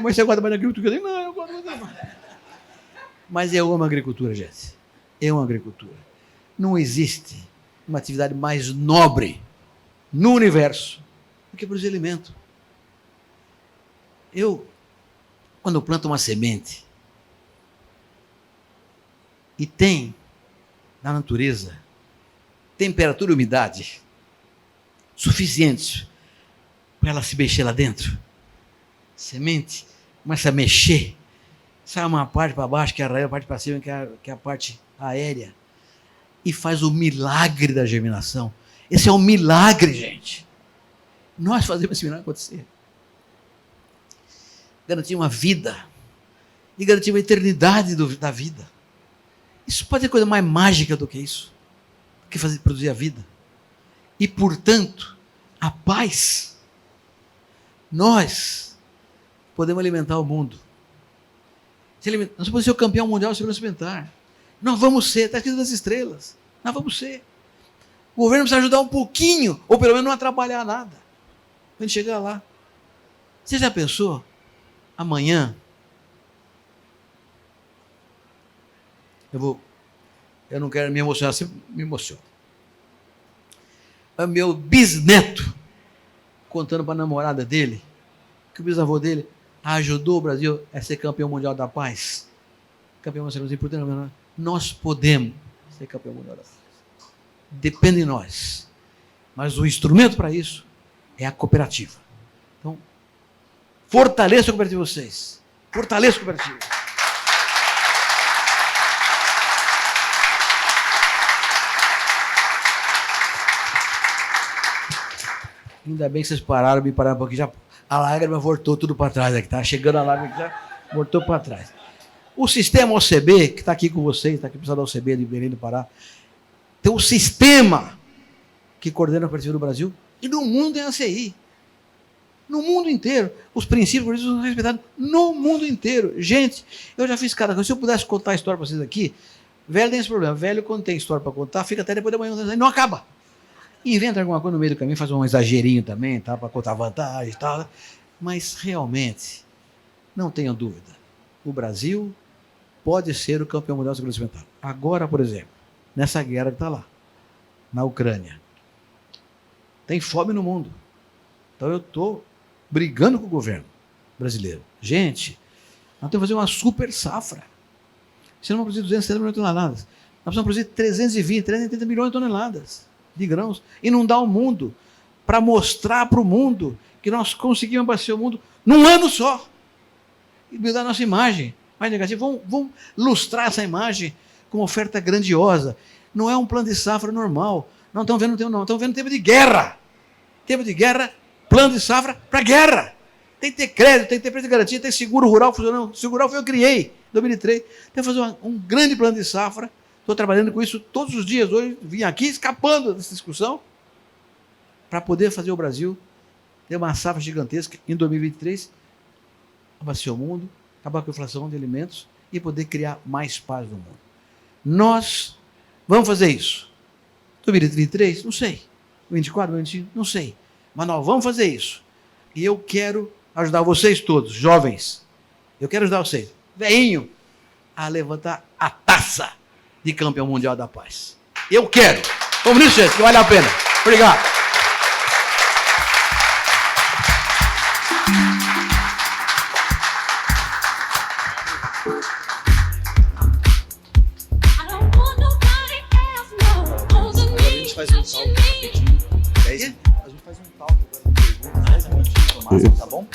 Mas você gosta mais da agricultura? Não, eu gosto mais. Mas eu amo a agricultura, gente. Eu amo a agricultura. Não existe uma atividade mais nobre no universo do que produzir alimento. Quando eu planto uma semente e tem na natureza temperatura e umidade suficientes para ela se mexer lá dentro, a semente começa a mexer, sai uma parte para baixo, que é a raiz, a parte para cima, que é a parte aérea, e faz o milagre da germinação. Esse é um milagre, gente. Nós fazemos esse milagre acontecer. Garantir uma vida e garantir uma eternidade da vida. Isso pode ser coisa mais mágica do que isso, do que produzir a vida. E, portanto, a paz. Nós podemos alimentar o mundo. Nós podemos ser o campeão mundial de segurança alimentar. Nós vamos ser, está escrito nas estrelas. Nós vamos ser. O governo precisa ajudar um pouquinho, ou pelo menos não atrapalhar nada, para a gente chegar lá. Você já pensou? Amanhã, eu não quero me emocionar, sempre me emociono. É meu bisneto contando para a namorada dele que o bisavô dele ajudou o Brasil a ser campeão mundial da paz. Campeão mundial da paz. Nós podemos ser campeão mundial da paz. Depende de nós. Mas o instrumento para isso é a cooperativa. Então, fortaleça a cooperativa de vocês. Fortaleça a cooperativa. Ainda bem que vocês me pararam um pouquinho. Já, a lágrima voltou tudo para trás aqui. Está chegando a lágrima, já voltou para trás. O sistema OCB, que está aqui com vocês, está aqui o pessoal da OCB de Belém do Pará, tem um sistema que coordena a cooperativa do Brasil e no mundo é a ACI. No mundo inteiro. Os princípios são respeitados no mundo inteiro. Gente, eu já fiz cada coisa. Se eu pudesse contar a história para vocês aqui, velho tem esse problema. Velho, quando tem história para contar, fica até depois da manhã e não acaba. Inventa alguma coisa no meio do caminho, faz um exagerinho também, tá, para contar vantagem e tal. Mas realmente, não tenham dúvida, o Brasil pode ser o campeão mundial de segurança alimentar. Agora, por exemplo, nessa guerra que está lá, na Ucrânia, tem fome no mundo. Então eu estou brigando com o governo brasileiro. Gente, nós temos que fazer uma super safra. Você não vai produzir 260 milhões de toneladas. Nós precisamos produzir 320, 380 milhões de toneladas de grãos. Inundar o mundo, para mostrar para o mundo que nós conseguimos abastecer o mundo num ano só. E mudar a nossa imagem mais negativa. Vamos lustrar essa imagem com uma oferta grandiosa. Não é um plano de safra normal. Não estamos vendo tempo, não. Estamos vendo tempo de guerra. Tempo de guerra, plano de safra para guerra. Tem que ter crédito, tem que ter preço de garantia, tem seguro rural funcionando. O seguro rural foi eu criei em 2003. Tem que fazer um grande plano de safra. Estou trabalhando com isso todos os dias. Hoje vim aqui escapando dessa discussão para poder fazer o Brasil ter uma safra gigantesca em 2023, abastecer o mundo, acabar com a inflação de alimentos e poder criar mais paz no mundo. Nós vamos fazer isso. 2023? Não sei. 24, 25? Não sei. Mas nós vamos fazer isso. E eu quero ajudar vocês todos, jovens. Eu quero ajudar vocês, velhinho, a levantar a taça de campeão mundial da paz. Eu quero. Vamos nisso, gente, que vale a pena. Obrigado.
Faz um talk rapidinho. 10, a gente faz um talk agora com perguntas, 10 minutinhos no máximo, tá bom?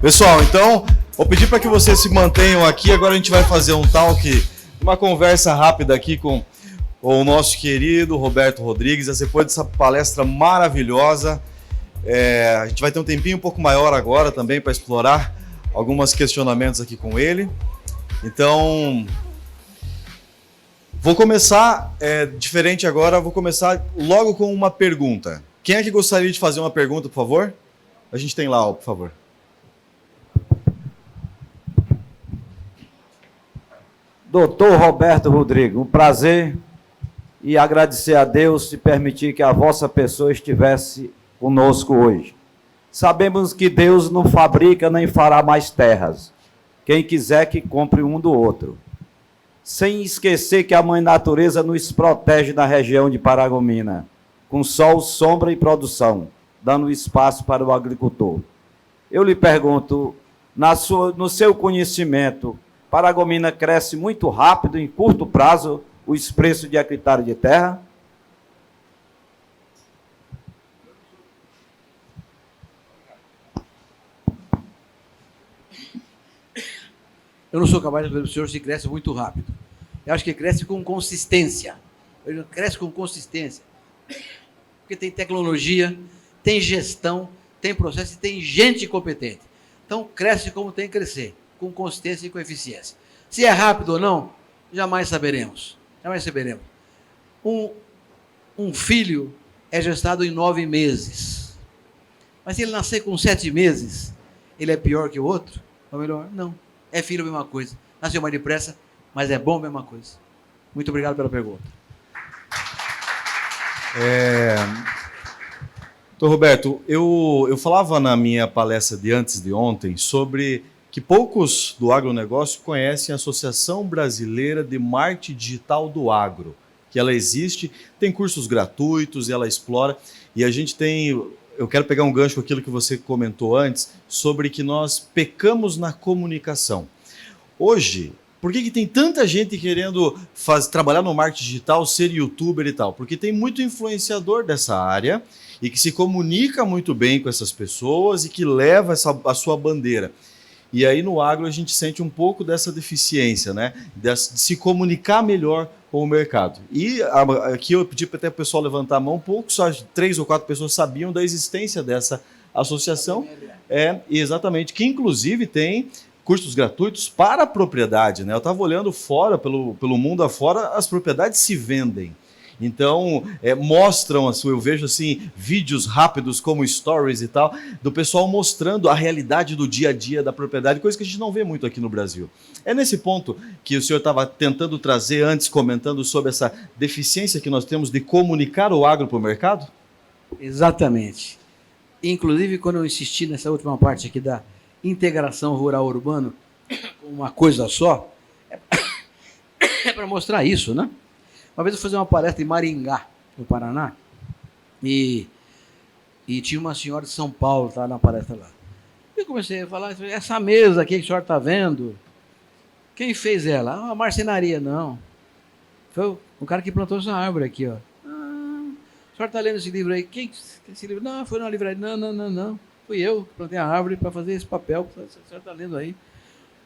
Pessoal, então, vou pedir para que vocês se mantenham aqui. Agora a gente vai fazer um talk, uma conversa rápida aqui com o nosso querido Roberto Rodrigues. Depois dessa palestra maravilhosa, a gente vai ter um tempinho um pouco maior agora também para explorar alguns questionamentos aqui com ele. Então, vou começar diferente agora, vou começar logo com uma pergunta. Quem é que gostaria de fazer uma pergunta, por favor? A gente tem lá, por favor.
Doutor Roberto Rodrigues, um prazer e agradecer a Deus de permitir que a vossa pessoa estivesse conosco hoje. Sabemos que Deus não fabrica nem fará mais terras. Quem quiser que compre um do outro. Sem esquecer que a Mãe Natureza nos protege na região de Paragominas, com sol, sombra e produção, dando espaço para o agricultor. Eu lhe pergunto, no seu conhecimento, Paragominas cresce muito rápido, em curto prazo, os preços de hectare de terra?
Eu não sou capaz de dizer para o senhor se cresce muito rápido. Eu acho que cresce com consistência. Cresce com consistência. Porque tem tecnologia, tem gestão, tem processo e tem gente competente. Então, cresce como tem que crescer, com consistência e com eficiência. Se é rápido ou não, jamais saberemos. Jamais saberemos. Um filho é gestado em 9 meses. Mas se ele nascer com 7 meses, ele é pior que o outro? Ou melhor? Não. É filho a mesma coisa. Nasceu mais depressa, mas é bom a mesma coisa. Muito obrigado pela pergunta.
Doutor Roberto, eu falava na minha palestra de antes de ontem sobre que poucos do agronegócio conhecem a Associação Brasileira de Marketing Digital do Agro, que ela existe, tem cursos gratuitos, ela explora, e a gente tem... Eu quero pegar um gancho com aquilo que você comentou antes, sobre que nós pecamos na comunicação. Hoje, por que tem tanta gente querendo trabalhar no marketing digital, ser youtuber e tal? Porque tem muito influenciador dessa área e que se comunica muito bem com essas pessoas e que leva a sua bandeira. E aí no agro a gente sente um pouco dessa deficiência, né? De se comunicar melhor com o mercado. E aqui eu pedi até o pessoal levantar a mão, só 3 ou 4 pessoas sabiam da existência dessa associação. Exatamente, que inclusive tem cursos gratuitos para a propriedade, né? Eu estava olhando fora, pelo mundo afora, as propriedades se vendem. Então, mostram, eu vejo assim, vídeos rápidos como stories e tal, do pessoal mostrando a realidade do dia a dia da propriedade, coisa que a gente não vê muito aqui no Brasil. É nesse ponto que o senhor estava tentando trazer antes, comentando sobre essa deficiência que nós temos de comunicar o agro para o mercado?
Exatamente. Inclusive, quando eu insisti nessa última parte aqui da integração rural-urbano, uma coisa só, é para mostrar isso, né? Uma vez eu fui fazer uma palestra em Maringá, no Paraná, e tinha uma senhora de São Paulo, estava na palestra lá. Eu comecei a falar, essa mesa aqui que o senhor está vendo, Quem fez ela? A marcenaria, não. Foi o cara que plantou essa árvore aqui, ó. O senhor está lendo esse livro aí? Quem? Esse livro? Não, foi na livraria. Não. Fui eu que plantei a árvore para fazer esse papel que o senhor está lendo aí.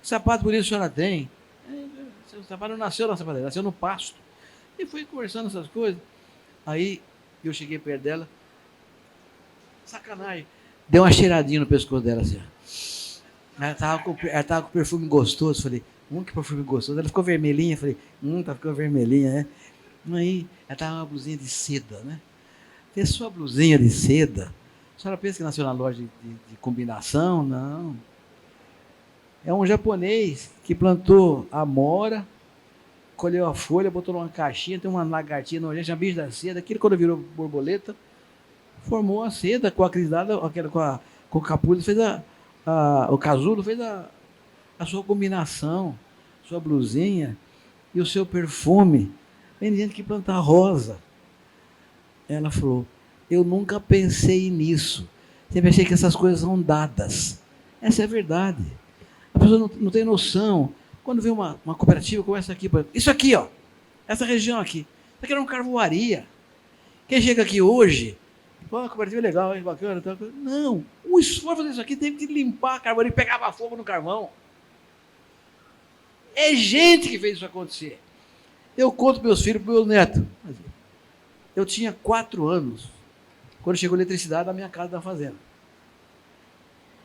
Que sapato bonito a senhora tem? O sapato não nasceu na sapateira, nasceu no pasto. E fui conversando essas coisas. Aí eu cheguei perto dela. Sacanagem. Deu uma cheiradinha no pescoço dela assim. Ela tava com perfume gostoso. Falei, que perfume gostoso. Ela ficou vermelhinha. Falei, tá ficando vermelhinha, né? Aí ela tava uma blusinha de seda, né? Tem sua blusinha de seda. A senhora pensa que nasceu na loja de combinação? Não. É um japonês que plantou amora, colheu a folha, botou numa caixinha, tem uma lagartinha nojenta, chama bicho da seda. Aquilo, quando virou borboleta, formou a seda com a crisada, com o capuz, fez o casulo, fez a sua combinação, sua blusinha e o seu perfume. Tem gente que planta rosa. Ela falou, eu nunca pensei nisso. Sempre achei que essas coisas são dadas. Essa é a verdade. A pessoa não tem noção. Quando vê uma cooperativa como essa aqui, isso aqui, ó, essa região aqui, isso aqui era uma carvoaria. Quem chega aqui hoje, a cooperativa é legal, é bacana. Tá? Não, o esforço fazer isso aqui teve que limpar a carvoaria e pegava fogo no carvão. É gente que fez isso acontecer. Eu conto para meus filhos, para meus netos. Eu tinha 4 anos quando chegou a eletricidade na minha casa da fazenda.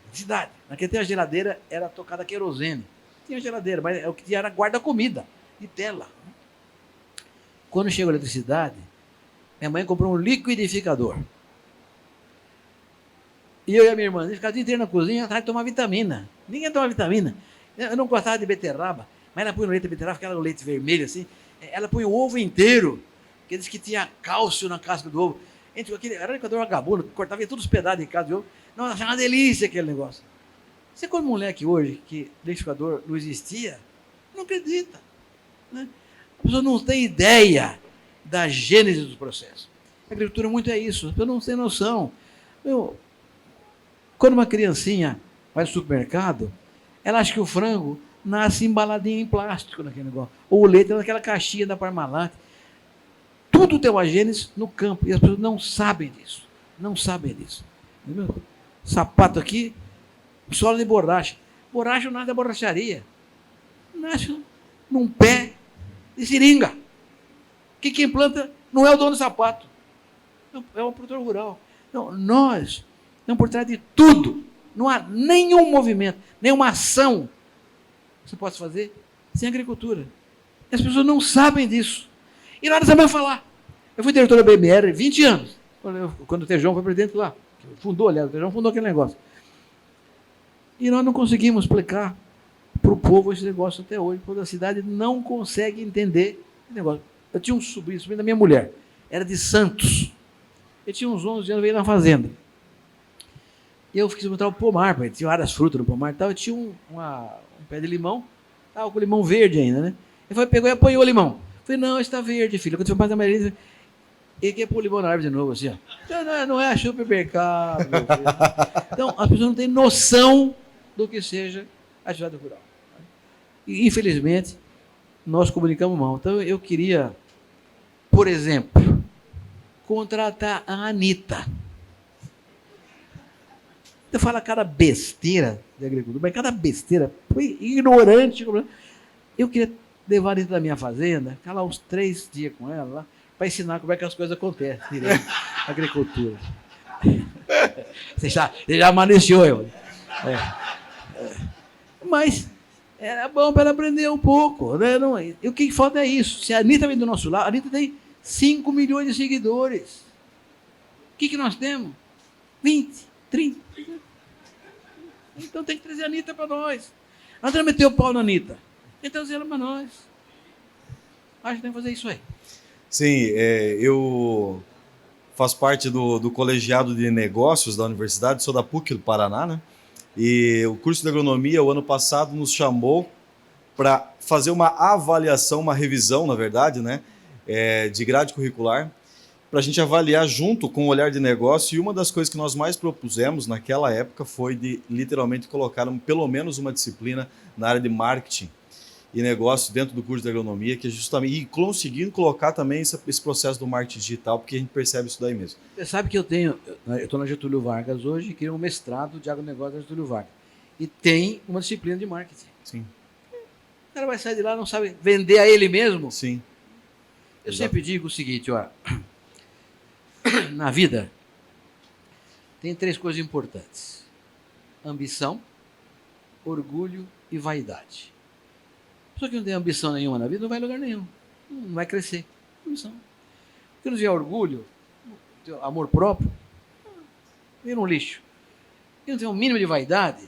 Eletricidade. Naquele tempo a geladeira era tocada a querosene. Tinha geladeira, mas o que tinha era guarda-comida e tela. Quando chegou a eletricidade, minha mãe comprou um liquidificador. E eu e a minha irmã, a gente ficava o dia inteiro na cozinha atrás de tomar vitamina. Ninguém toma vitamina. Eu não gostava de beterraba, mas ela punha no leite de beterraba, aquele leite vermelho assim. Ela punha o ovo inteiro, que diz que tinha cálcio na casca do ovo. Era um liquidificador vagabundo, cortava todos os pedaços de casca de ovo. Nossa, achava uma delícia aquele negócio. Você, quando moleque hoje, que liquidificador não existia, não acredita. Né? A pessoa não tem ideia da gênese dos processos. A agricultura muito é isso, a pessoa não tem noção. Quando uma criancinha vai no supermercado, ela acha que o frango nasce embaladinho em plástico naquele negócio. Ou o leite naquela caixinha da Parmalat. Tudo tem uma gênese no campo. E as pessoas não sabem disso. Não sabem disso. Entendeu? Sapato aqui, solo de borracha. Borracha nasce da borracharia. Nasce num pé de seringa. Que quem planta não é o dono do sapato. É o produtor rural. Então, nós estamos por trás de tudo. Não há nenhum movimento, nenhuma ação que você possa fazer sem agricultura. E as pessoas não sabem disso. E nós sabemos falar. Eu fui diretor da BMR 20 anos, quando o Tejão foi presidente lá. Fundou, aliás, o Tejão fundou aquele negócio. E nós não conseguimos explicar para o povo esse negócio até hoje, porque a cidade não consegue entender esse negócio. Eu tinha um sobrinho da minha mulher, era de Santos. Ele tinha uns 11 anos, veio na fazenda. E eu fiz botar o pomar, porque tinha várias frutas no pomar e tal. Eu tinha um pé de limão, estava com limão verde ainda, né? Ele pegou e apoiou o limão. Eu falei, não, está verde, filho. Quando você faz a maioria, ele quer pôr o limão na árvore de novo, assim, ó. Não é supermercado, meu filho. Então, as pessoas não têm noção do que seja a atividade rural. E, infelizmente, nós comunicamos mal. Então, eu queria, por exemplo, contratar a Anitta. Eu falo cada besteira de agricultura, mas cada besteira, foi ignorante. Eu queria levar dentro da minha fazenda, ficar lá uns 3 dias com ela, lá, para ensinar como é que as coisas acontecem direito na agricultura. Você já amanheceu, eu. Mas era bom para ela aprender um pouco. Né? O que falta é isso. Se a Anitta vem do nosso lado, a Anitta tem 5 milhões de seguidores. O que nós temos? 20, 30. Então tem que trazer a Anitta para nós. Nós temos que meter o pau na Anitta. Tem que trazer ela para nós. Acho que tem que fazer isso aí.
Sim, eu faço parte do colegiado de negócios da universidade, sou da PUC do Paraná, né? E o curso de agronomia, o ano passado, nos chamou para fazer uma avaliação, uma revisão, na verdade, né? De grade curricular, para a gente avaliar junto com o olhar de negócio. E uma das coisas que nós mais propusemos naquela época foi de literalmente colocar pelo menos uma disciplina na área de marketing. e negócio dentro do curso de agronomia, que é justamente e conseguindo colocar também esse processo do marketing digital, porque a gente percebe isso daí mesmo.
Você sabe que eu estou na Getúlio Vargas hoje e queria um mestrado de agronegócio na Getúlio Vargas. E tem uma disciplina de marketing.
Sim.
O cara vai sair de lá, não sabe vender a ele mesmo.
Sim.
Eu
Exato.
sempre digo o seguinte, ó, na vida tem 3 coisas importantes: ambição, orgulho e vaidade. A pessoa que não tem ambição nenhuma na vida não vai a lugar nenhum, não vai crescer. Ambição. Se não tiver orgulho, amor próprio, vira um lixo. Se não tiver um mínimo de vaidade,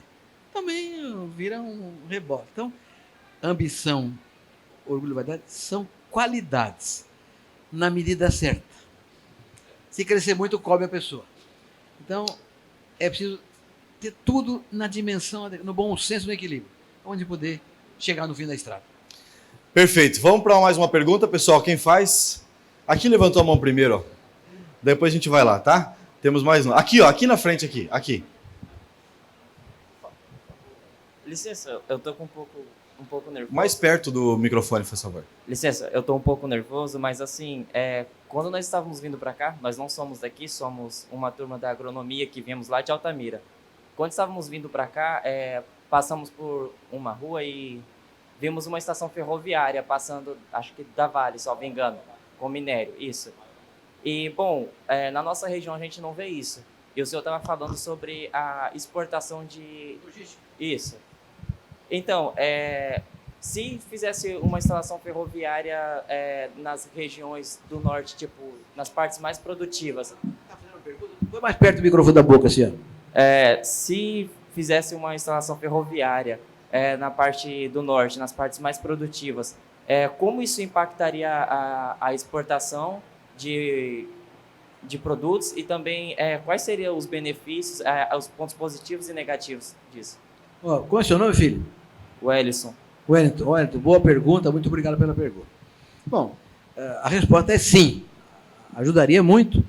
também vira um rebote. Então, ambição, orgulho e vaidade são qualidades na medida certa. Se crescer muito, cobre a pessoa. Então, é preciso ter tudo na dimensão, no bom senso, no equilíbrio, onde poder chegar no fim da estrada.
Perfeito. Vamos para mais uma pergunta, pessoal. Quem faz? Aqui levantou a mão primeiro, ó. Depois a gente vai lá, tá? Temos mais um. Aqui, ó, aqui na frente, aqui.
Licença, eu tô com um pouco nervoso.
Mais perto do microfone, por favor.
Licença, eu tô um pouco nervoso, mas assim, quando nós estávamos vindo para cá, nós não somos daqui, somos uma turma da agronomia que viemos lá de Altamira. Quando estávamos vindo para cá, passamos por uma rua e vimos uma estação ferroviária passando, acho que da Vale, se não me engano, com minério, isso. E, bom, na nossa região a gente não vê isso. E o senhor estava falando sobre a exportação de... Isso. Então, se fizesse uma instalação ferroviária nas regiões do norte, tipo, nas partes mais produtivas...
Tá fazendo uma pergunta? Põe mais perto do microfone da boca, assim, ó.
Se fizesse uma instalação ferroviária na parte do norte, nas partes mais produtivas, como isso impactaria a exportação de produtos e também quais seriam os benefícios, os pontos positivos e negativos disso?
Ó, qual é o seu nome, filho?
Wellington.
Wellington, boa pergunta, muito obrigado pela pergunta. Bom, a resposta é sim, ajudaria muito,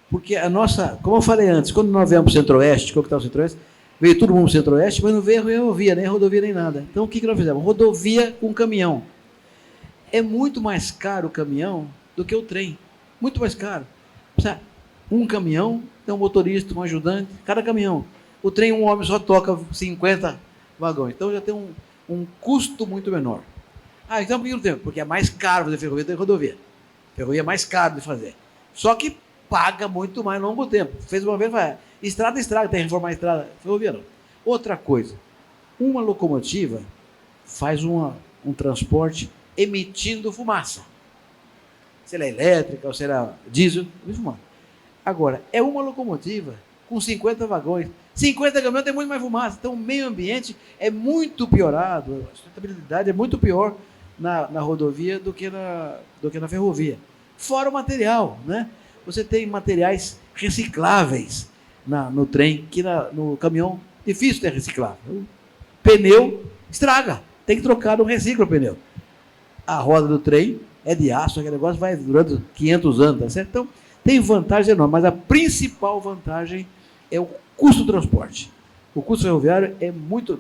porque a nossa, como eu falei antes, quando nós viemos para o Centro-Oeste, qual que está o Centro-Oeste? Veio todo mundo para o Centro-Oeste, mas não veio ferrovia, nem rodovia, nem nada. Então o que nós fizemos? Rodovia com caminhão. É muito mais caro o caminhão do que o trem, muito mais caro. Um caminhão tem um motorista, um ajudante, cada caminhão. O trem, um homem só toca 50 vagões. Então já tem um custo muito menor. Então por que não tem? Porque é mais caro fazer ferrovia do que rodovia. Ferrovia é mais caro de fazer. Só que paga muito mais longo tempo. Fez uma vez, vai. Estrada, tem que reformar a estrada. Ferrovia não. Outra coisa, uma locomotiva faz um transporte emitindo fumaça. Se ela é elétrica ou se ela é diesel, fumaça. Agora, é uma locomotiva com 50 vagões. 50 caminhões tem muito mais fumaça. Então, o meio ambiente é muito piorado, a sustentabilidade é muito pior na rodovia do que na ferrovia. Fora o material, né? Você tem materiais recicláveis no trem, que no caminhão difícil ter reciclável. O pneu estraga, tem que trocar, não recicla o pneu. A roda do trem é de aço, aquele negócio vai durando 500 anos, tá certo? Então, tem vantagens enormes, mas a principal vantagem é o custo do transporte. O custo ferroviário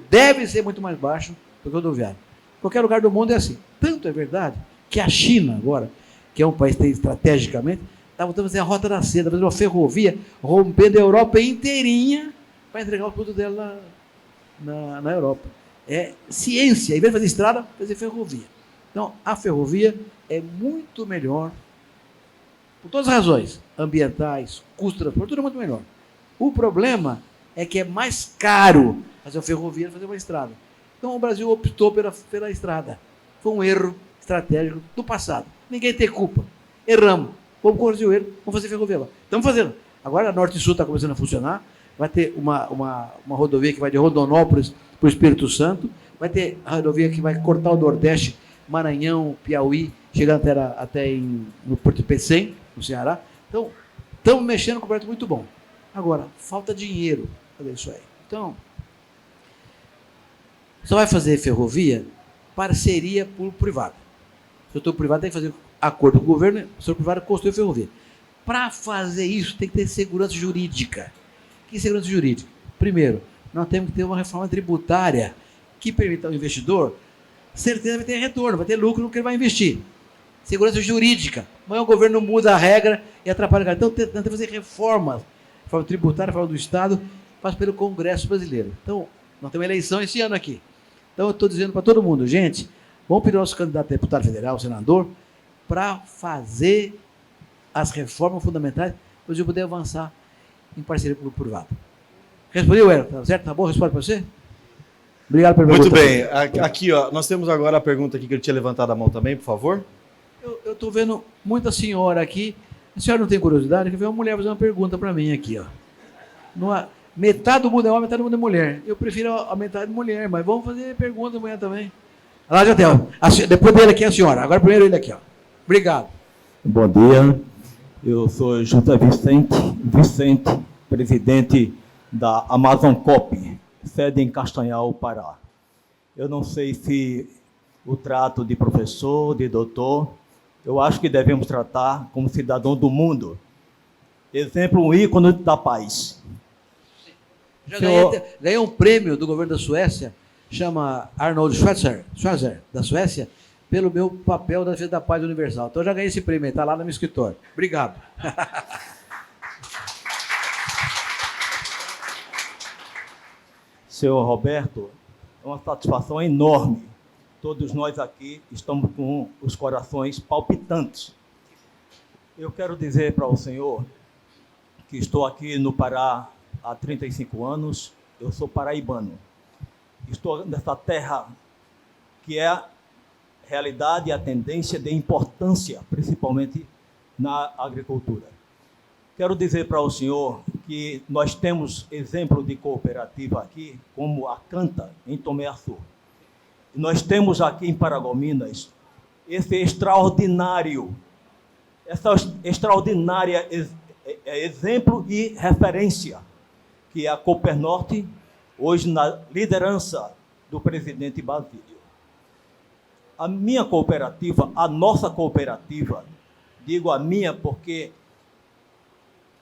deve ser muito mais baixo do que o rodoviário. Qualquer lugar do mundo é assim. Tanto é verdade que a China agora, que é um país que tem estrategicamente, está voltando a fazer a Rota da Seda, fazer uma ferrovia rompendo a Europa inteirinha para entregar o produto dela na Europa. É ciência, em vez de fazer estrada, fazer ferrovia. Então, a ferrovia é muito melhor, por todas as razões, ambientais, custo de transporte, tudo é muito melhor. O problema é que é mais caro fazer uma ferrovia do que fazer uma estrada. Então, o Brasil optou pela estrada. Foi um erro estratégico do passado. Ninguém tem culpa. Erramos. Vamos corrigir o erro, vamos fazer ferrovia lá. Estamos fazendo. Agora, a Norte e Sul está começando a funcionar. Vai ter uma rodovia que vai de Rondonópolis para o Espírito Santo. Vai ter a rodovia que vai cortar o Nordeste, Maranhão, Piauí, chegando até no Porto Pecém, no Ceará. Então, estamos mexendo com um projeto muito bom. Agora, falta dinheiro para fazer isso aí. Então, você vai fazer ferrovia, parceria público-privada. O setor privado tem que fazer acordo com o governo, o setor privado construiu ferrovia. Para fazer isso, tem que ter segurança jurídica. Que segurança jurídica? Primeiro, nós temos que ter uma reforma tributária que permita ao investidor certeza vai ter retorno, vai ter lucro no que ele vai investir. Segurança jurídica. Amanhã o governo muda a regra e atrapalha o cara. Então, tenta fazer reformas, reforma tributária, reforma do Estado, faz pelo Congresso brasileiro. Então, nós temos eleição esse ano aqui. Então, eu estou dizendo para todo mundo, gente, vamos pedir ao nosso candidato a deputado federal, senador, para fazer as reformas fundamentais para a gente poder avançar em parceria com o privado. Respondeu, Hélio? Tá certo? Tá bom? Responde para você? Obrigado pela pergunta.
Muito bem. Aqui, ó, nós temos agora a pergunta aqui que ele tinha levantado a mão também, por favor.
Eu estou vendo muita senhora aqui. A senhora não tem curiosidade? Quer ver uma mulher fazer uma pergunta para mim aqui, ó. Metade do mundo é homem, metade do mundo é mulher. Eu prefiro a metade mulher, mas vamos fazer pergunta amanhã também. Lá já tem, ó. Depois dele aqui a senhora. Agora primeiro ele aqui, ó. Obrigado.
Bom dia. Eu sou José Vicente, presidente da Amazon Cop, sede em Castanhal, Pará. Eu não sei se o trato de professor, de doutor, eu acho que devemos tratar como cidadão do mundo. Exemplo, um ícone da paz.
Já ganhei um prêmio do governo da Suécia, chama Arnold Schwarzer, da Suécia, pelo meu papel da defesa da paz universal. Então eu já ganhei esse prêmio, está lá no meu escritório. Obrigado.
Senhor Roberto, é uma satisfação enorme. Todos nós aqui estamos com os corações palpitantes. Eu quero dizer para o senhor que estou aqui no Pará há 35 anos, eu sou paraibano. Estou nessa terra que é a realidade e a tendência de importância, principalmente na agricultura. Quero dizer para o senhor que nós temos exemplo de cooperativa aqui, como a Canta, em Tomé Açu. Nós temos aqui em Paragominas essa extraordinária exemplo e referência, que é a Coopernorte, hoje na liderança do presidente Basílio. A minha cooperativa, a nossa cooperativa, digo a minha porque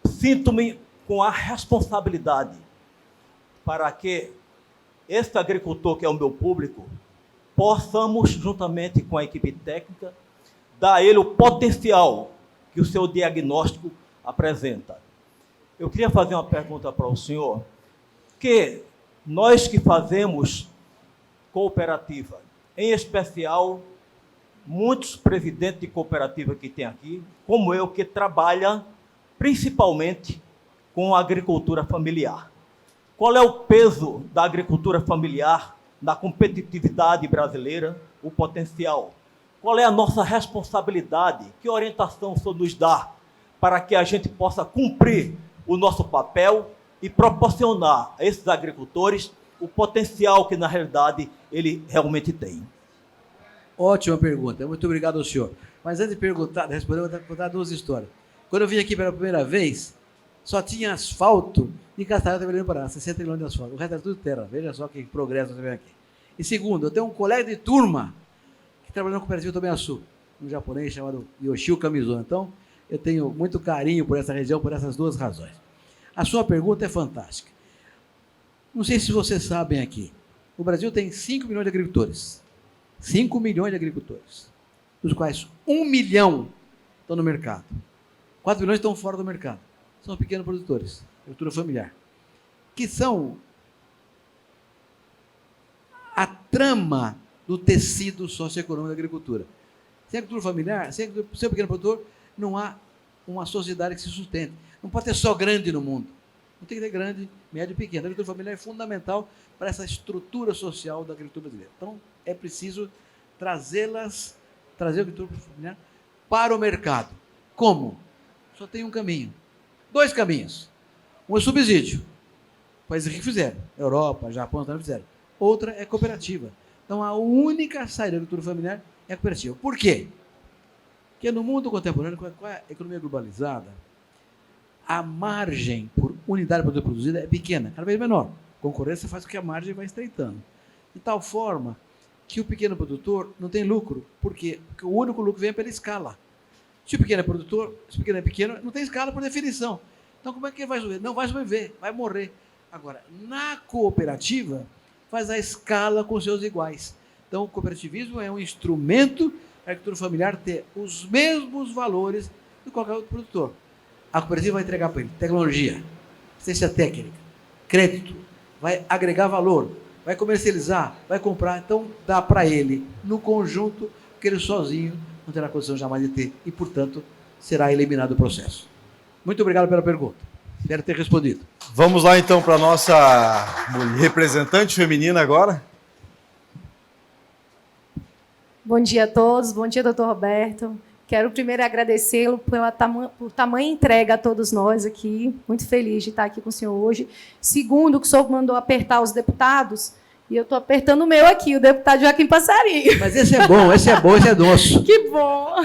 sinto-me com a responsabilidade para que este agricultor, que é o meu público, possamos, juntamente com a equipe técnica, dar a ele o potencial que o seu diagnóstico apresenta. Eu queria fazer uma pergunta para o senhor, que nós que fazemos cooperativa, em especial, muitos presidentes de cooperativa que tem aqui, como eu, que trabalha principalmente com a agricultura familiar. Qual é o peso da agricultura familiar na competitividade brasileira, o potencial? Qual é a nossa responsabilidade? Que orientação o senhor nos dá para que a gente possa cumprir o nosso papel e proporcionar a esses agricultores o potencial que, na realidade, ele realmente tem?
Ótima pergunta. Muito obrigado ao senhor. Mas antes de responder, eu vou contar duas histórias. Quando eu vim aqui pela primeira vez, só tinha asfalto e Castelhano também no Paraná, 60 quilômetros de asfalto. O resto era tudo terra. Veja só que progresso você vê aqui. E segundo, eu tenho um colega de turma que trabalhou na cooperativa Tomé Açu, um japonês chamado Yoshio Kamizo. Então, eu tenho muito carinho por essa região, por essas duas razões. A sua pergunta é fantástica. Não sei se vocês sabem aqui, o Brasil tem 5 milhões de agricultores. 5 milhões de agricultores, dos quais 1 milhão estão no mercado. 4 milhões estão fora do mercado. São pequenos produtores, agricultura familiar, que são a trama do tecido socioeconômico da agricultura. Sem agricultura familiar, sem pequeno produtor, não há uma sociedade que se sustente. Não pode ter só grande no mundo. Não tem que ter grande, médio e pequeno. A agricultura familiar é fundamental para essa estrutura social da agricultura brasileira. Então, é preciso trazer a agricultura familiar para o mercado. Como? Só tem um caminho. 2 caminhos. Um é subsídio. Países que fizeram. Europa, Japão também fizeram. Outra é cooperativa. Então, a única saída da agricultura familiar é a cooperativa. Por quê? Porque no mundo contemporâneo, com a economia globalizada, a margem por unidade de produto produzida é pequena, cada vez menor. A concorrência faz com que a margem vá estreitando. De tal forma que o pequeno produtor não tem lucro. Por quê? Porque o único lucro vem pela escala. Se o pequeno é produtor, se o pequeno é pequeno, não tem escala por definição. Então, como é que ele vai sobreviver? Não vai sobreviver, vai morrer. Agora, na cooperativa, faz a escala com seus iguais. Então, o cooperativismo é um instrumento para a agricultura familiar ter os mesmos valores de qualquer outro produtor. A cooperativa vai entregar para ele tecnologia, assistência técnica, crédito, vai agregar valor, vai comercializar, vai comprar. Então, dá para ele, no conjunto, porque ele sozinho não terá condição jamais de ter e, portanto, será eliminado do processo. Muito obrigado pela pergunta. Espero ter respondido.
Vamos lá então para a nossa representante feminina agora.
Bom dia a todos, bom dia, doutor Roberto. Quero primeiro agradecê-lo por tamanha entrega a todos nós aqui. Muito feliz de estar aqui com o senhor hoje. Segundo, que o senhor mandou apertar os deputados, e eu estou apertando o meu aqui, o deputado Joaquim Passarinho.
Mas esse é bom, esse é nosso.
Que bom!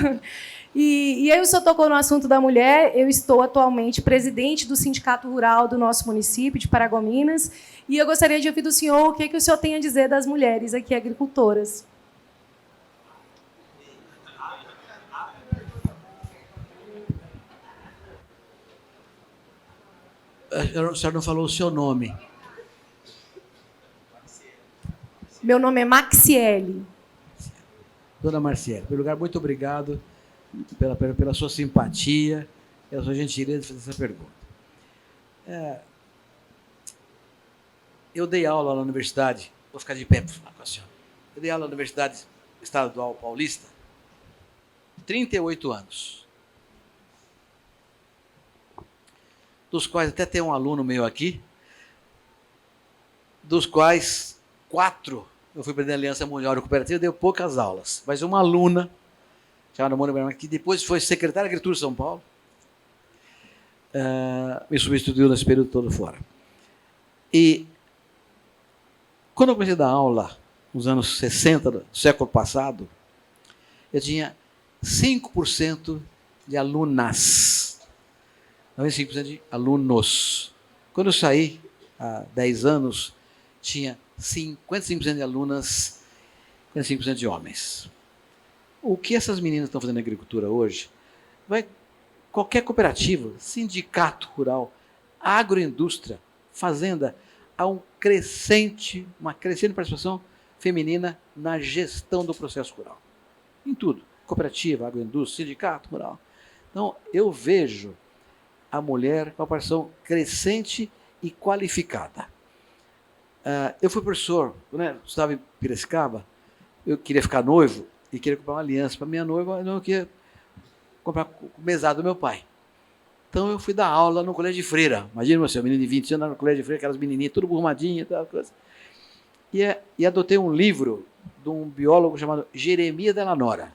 E aí o senhor tocou no assunto da mulher. Eu estou atualmente presidente do Sindicato Rural do nosso município, de Paragominas, e eu gostaria de ouvir do senhor o que o senhor tem a dizer das mulheres aqui agricultoras.
A senhora não falou o seu nome.
Meu nome é
Dona Marciele, em primeiro lugar, muito obrigado pela sua simpatia, pela sua gentileza de fazer essa pergunta. Eu dei aula na universidade, vou ficar de pé para falar com a senhora. Eu dei aula na Universidade Estadual Paulista, 38 anos. Dos quais até tem um aluno meu aqui, dos quais 4 eu fui presidente da Aliança Mundial Cooperativa, deu poucas aulas, mas uma aluna, chamada Mônica Bernardo, que depois foi secretária de Agricultura de São Paulo, me substituiu nesse período todo fora. E quando eu comecei a dar aula, nos anos 60 do século passado, eu tinha 5% de alunas, não é 5% de alunos. Quando eu saí, há 10 anos, tinha 55% de alunas, 55% de homens. O que essas meninas estão fazendo na agricultura hoje, qualquer cooperativa, sindicato rural, agroindústria, fazenda, há uma crescente participação feminina na gestão do processo rural. Em tudo. Cooperativa, agroindústria, sindicato rural. Então, eu vejo a mulher com uma participação crescente e qualificada. Eu fui professor, né? Estava em Piracicaba, eu queria ficar noivo e queria comprar uma aliança para minha noiva, eu não queria comprar o mesado do meu pai. Então eu fui dar aula no colégio de freira. Imagina você, um menino de 20 anos no colégio de freira, aquelas menininhas, tudo burmadinha, tal coisa. E adotei um livro de um biólogo chamado Jeremias Della Nora.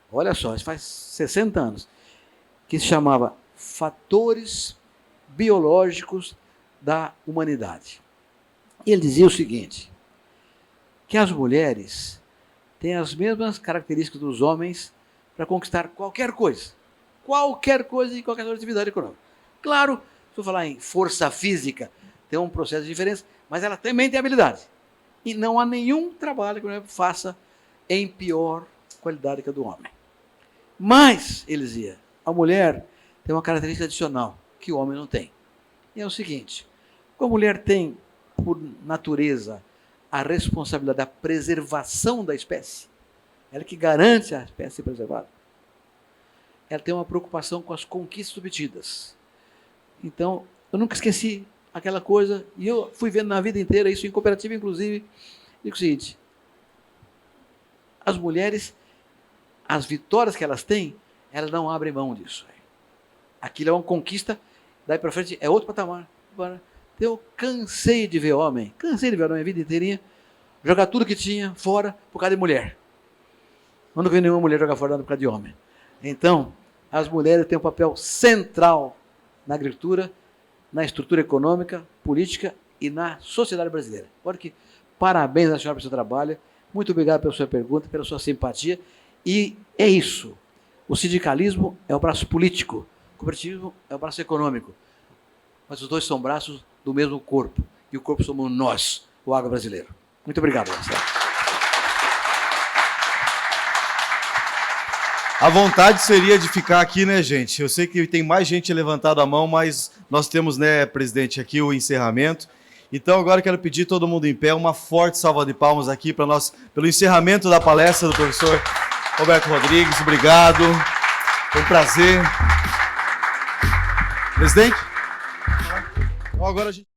Olha só, isso faz 60 anos, que se chamava Fatores Biológicos da Humanidade. E ele dizia o seguinte, que as mulheres têm as mesmas características dos homens para conquistar qualquer coisa em qualquer atividade econômica. Claro, se eu falar em força física, tem um processo de diferença, mas ela também tem habilidade. E não há nenhum trabalho que a mulher faça em pior qualidade que a do homem. Mas, ele dizia, a mulher tem uma característica adicional que o homem não tem. E é o seguinte, a mulher tem, por natureza, a responsabilidade da preservação da espécie, ela que garante a espécie ser preservada, ela tem uma preocupação com as conquistas obtidas. Então, eu nunca esqueci aquela coisa, e eu fui vendo na vida inteira isso, em cooperativa, inclusive, digo o seguinte, as mulheres, as vitórias que elas têm, elas não abrem mão disso. Aquilo é uma conquista, daí para frente é outro patamar. Agora, eu cansei de ver homem a minha vida inteirinha, jogar tudo que tinha fora por causa de mulher. Eu não vi nenhuma mulher jogar fora por causa de homem. Então, as mulheres têm um papel central na agricultura, na estrutura econômica, política e na sociedade brasileira. Olha que parabéns à senhora pelo seu trabalho, muito obrigado pela sua pergunta, pela sua simpatia, e é isso. O sindicalismo é o braço político, o cooperativismo é o braço econômico, mas os dois são braços do mesmo corpo, e o corpo somos nós, o agro brasileiro. Muito obrigado, Marcelo.
A vontade seria de ficar aqui, né, gente? Eu sei que tem mais gente levantado a mão, mas nós temos, né, presidente, aqui o encerramento. Então agora eu quero pedir todo mundo em pé, uma forte salva de palmas aqui para nós, pelo encerramento da palestra do professor Roberto Rodrigues. Obrigado, foi um prazer. Presidente? Então agora a gente...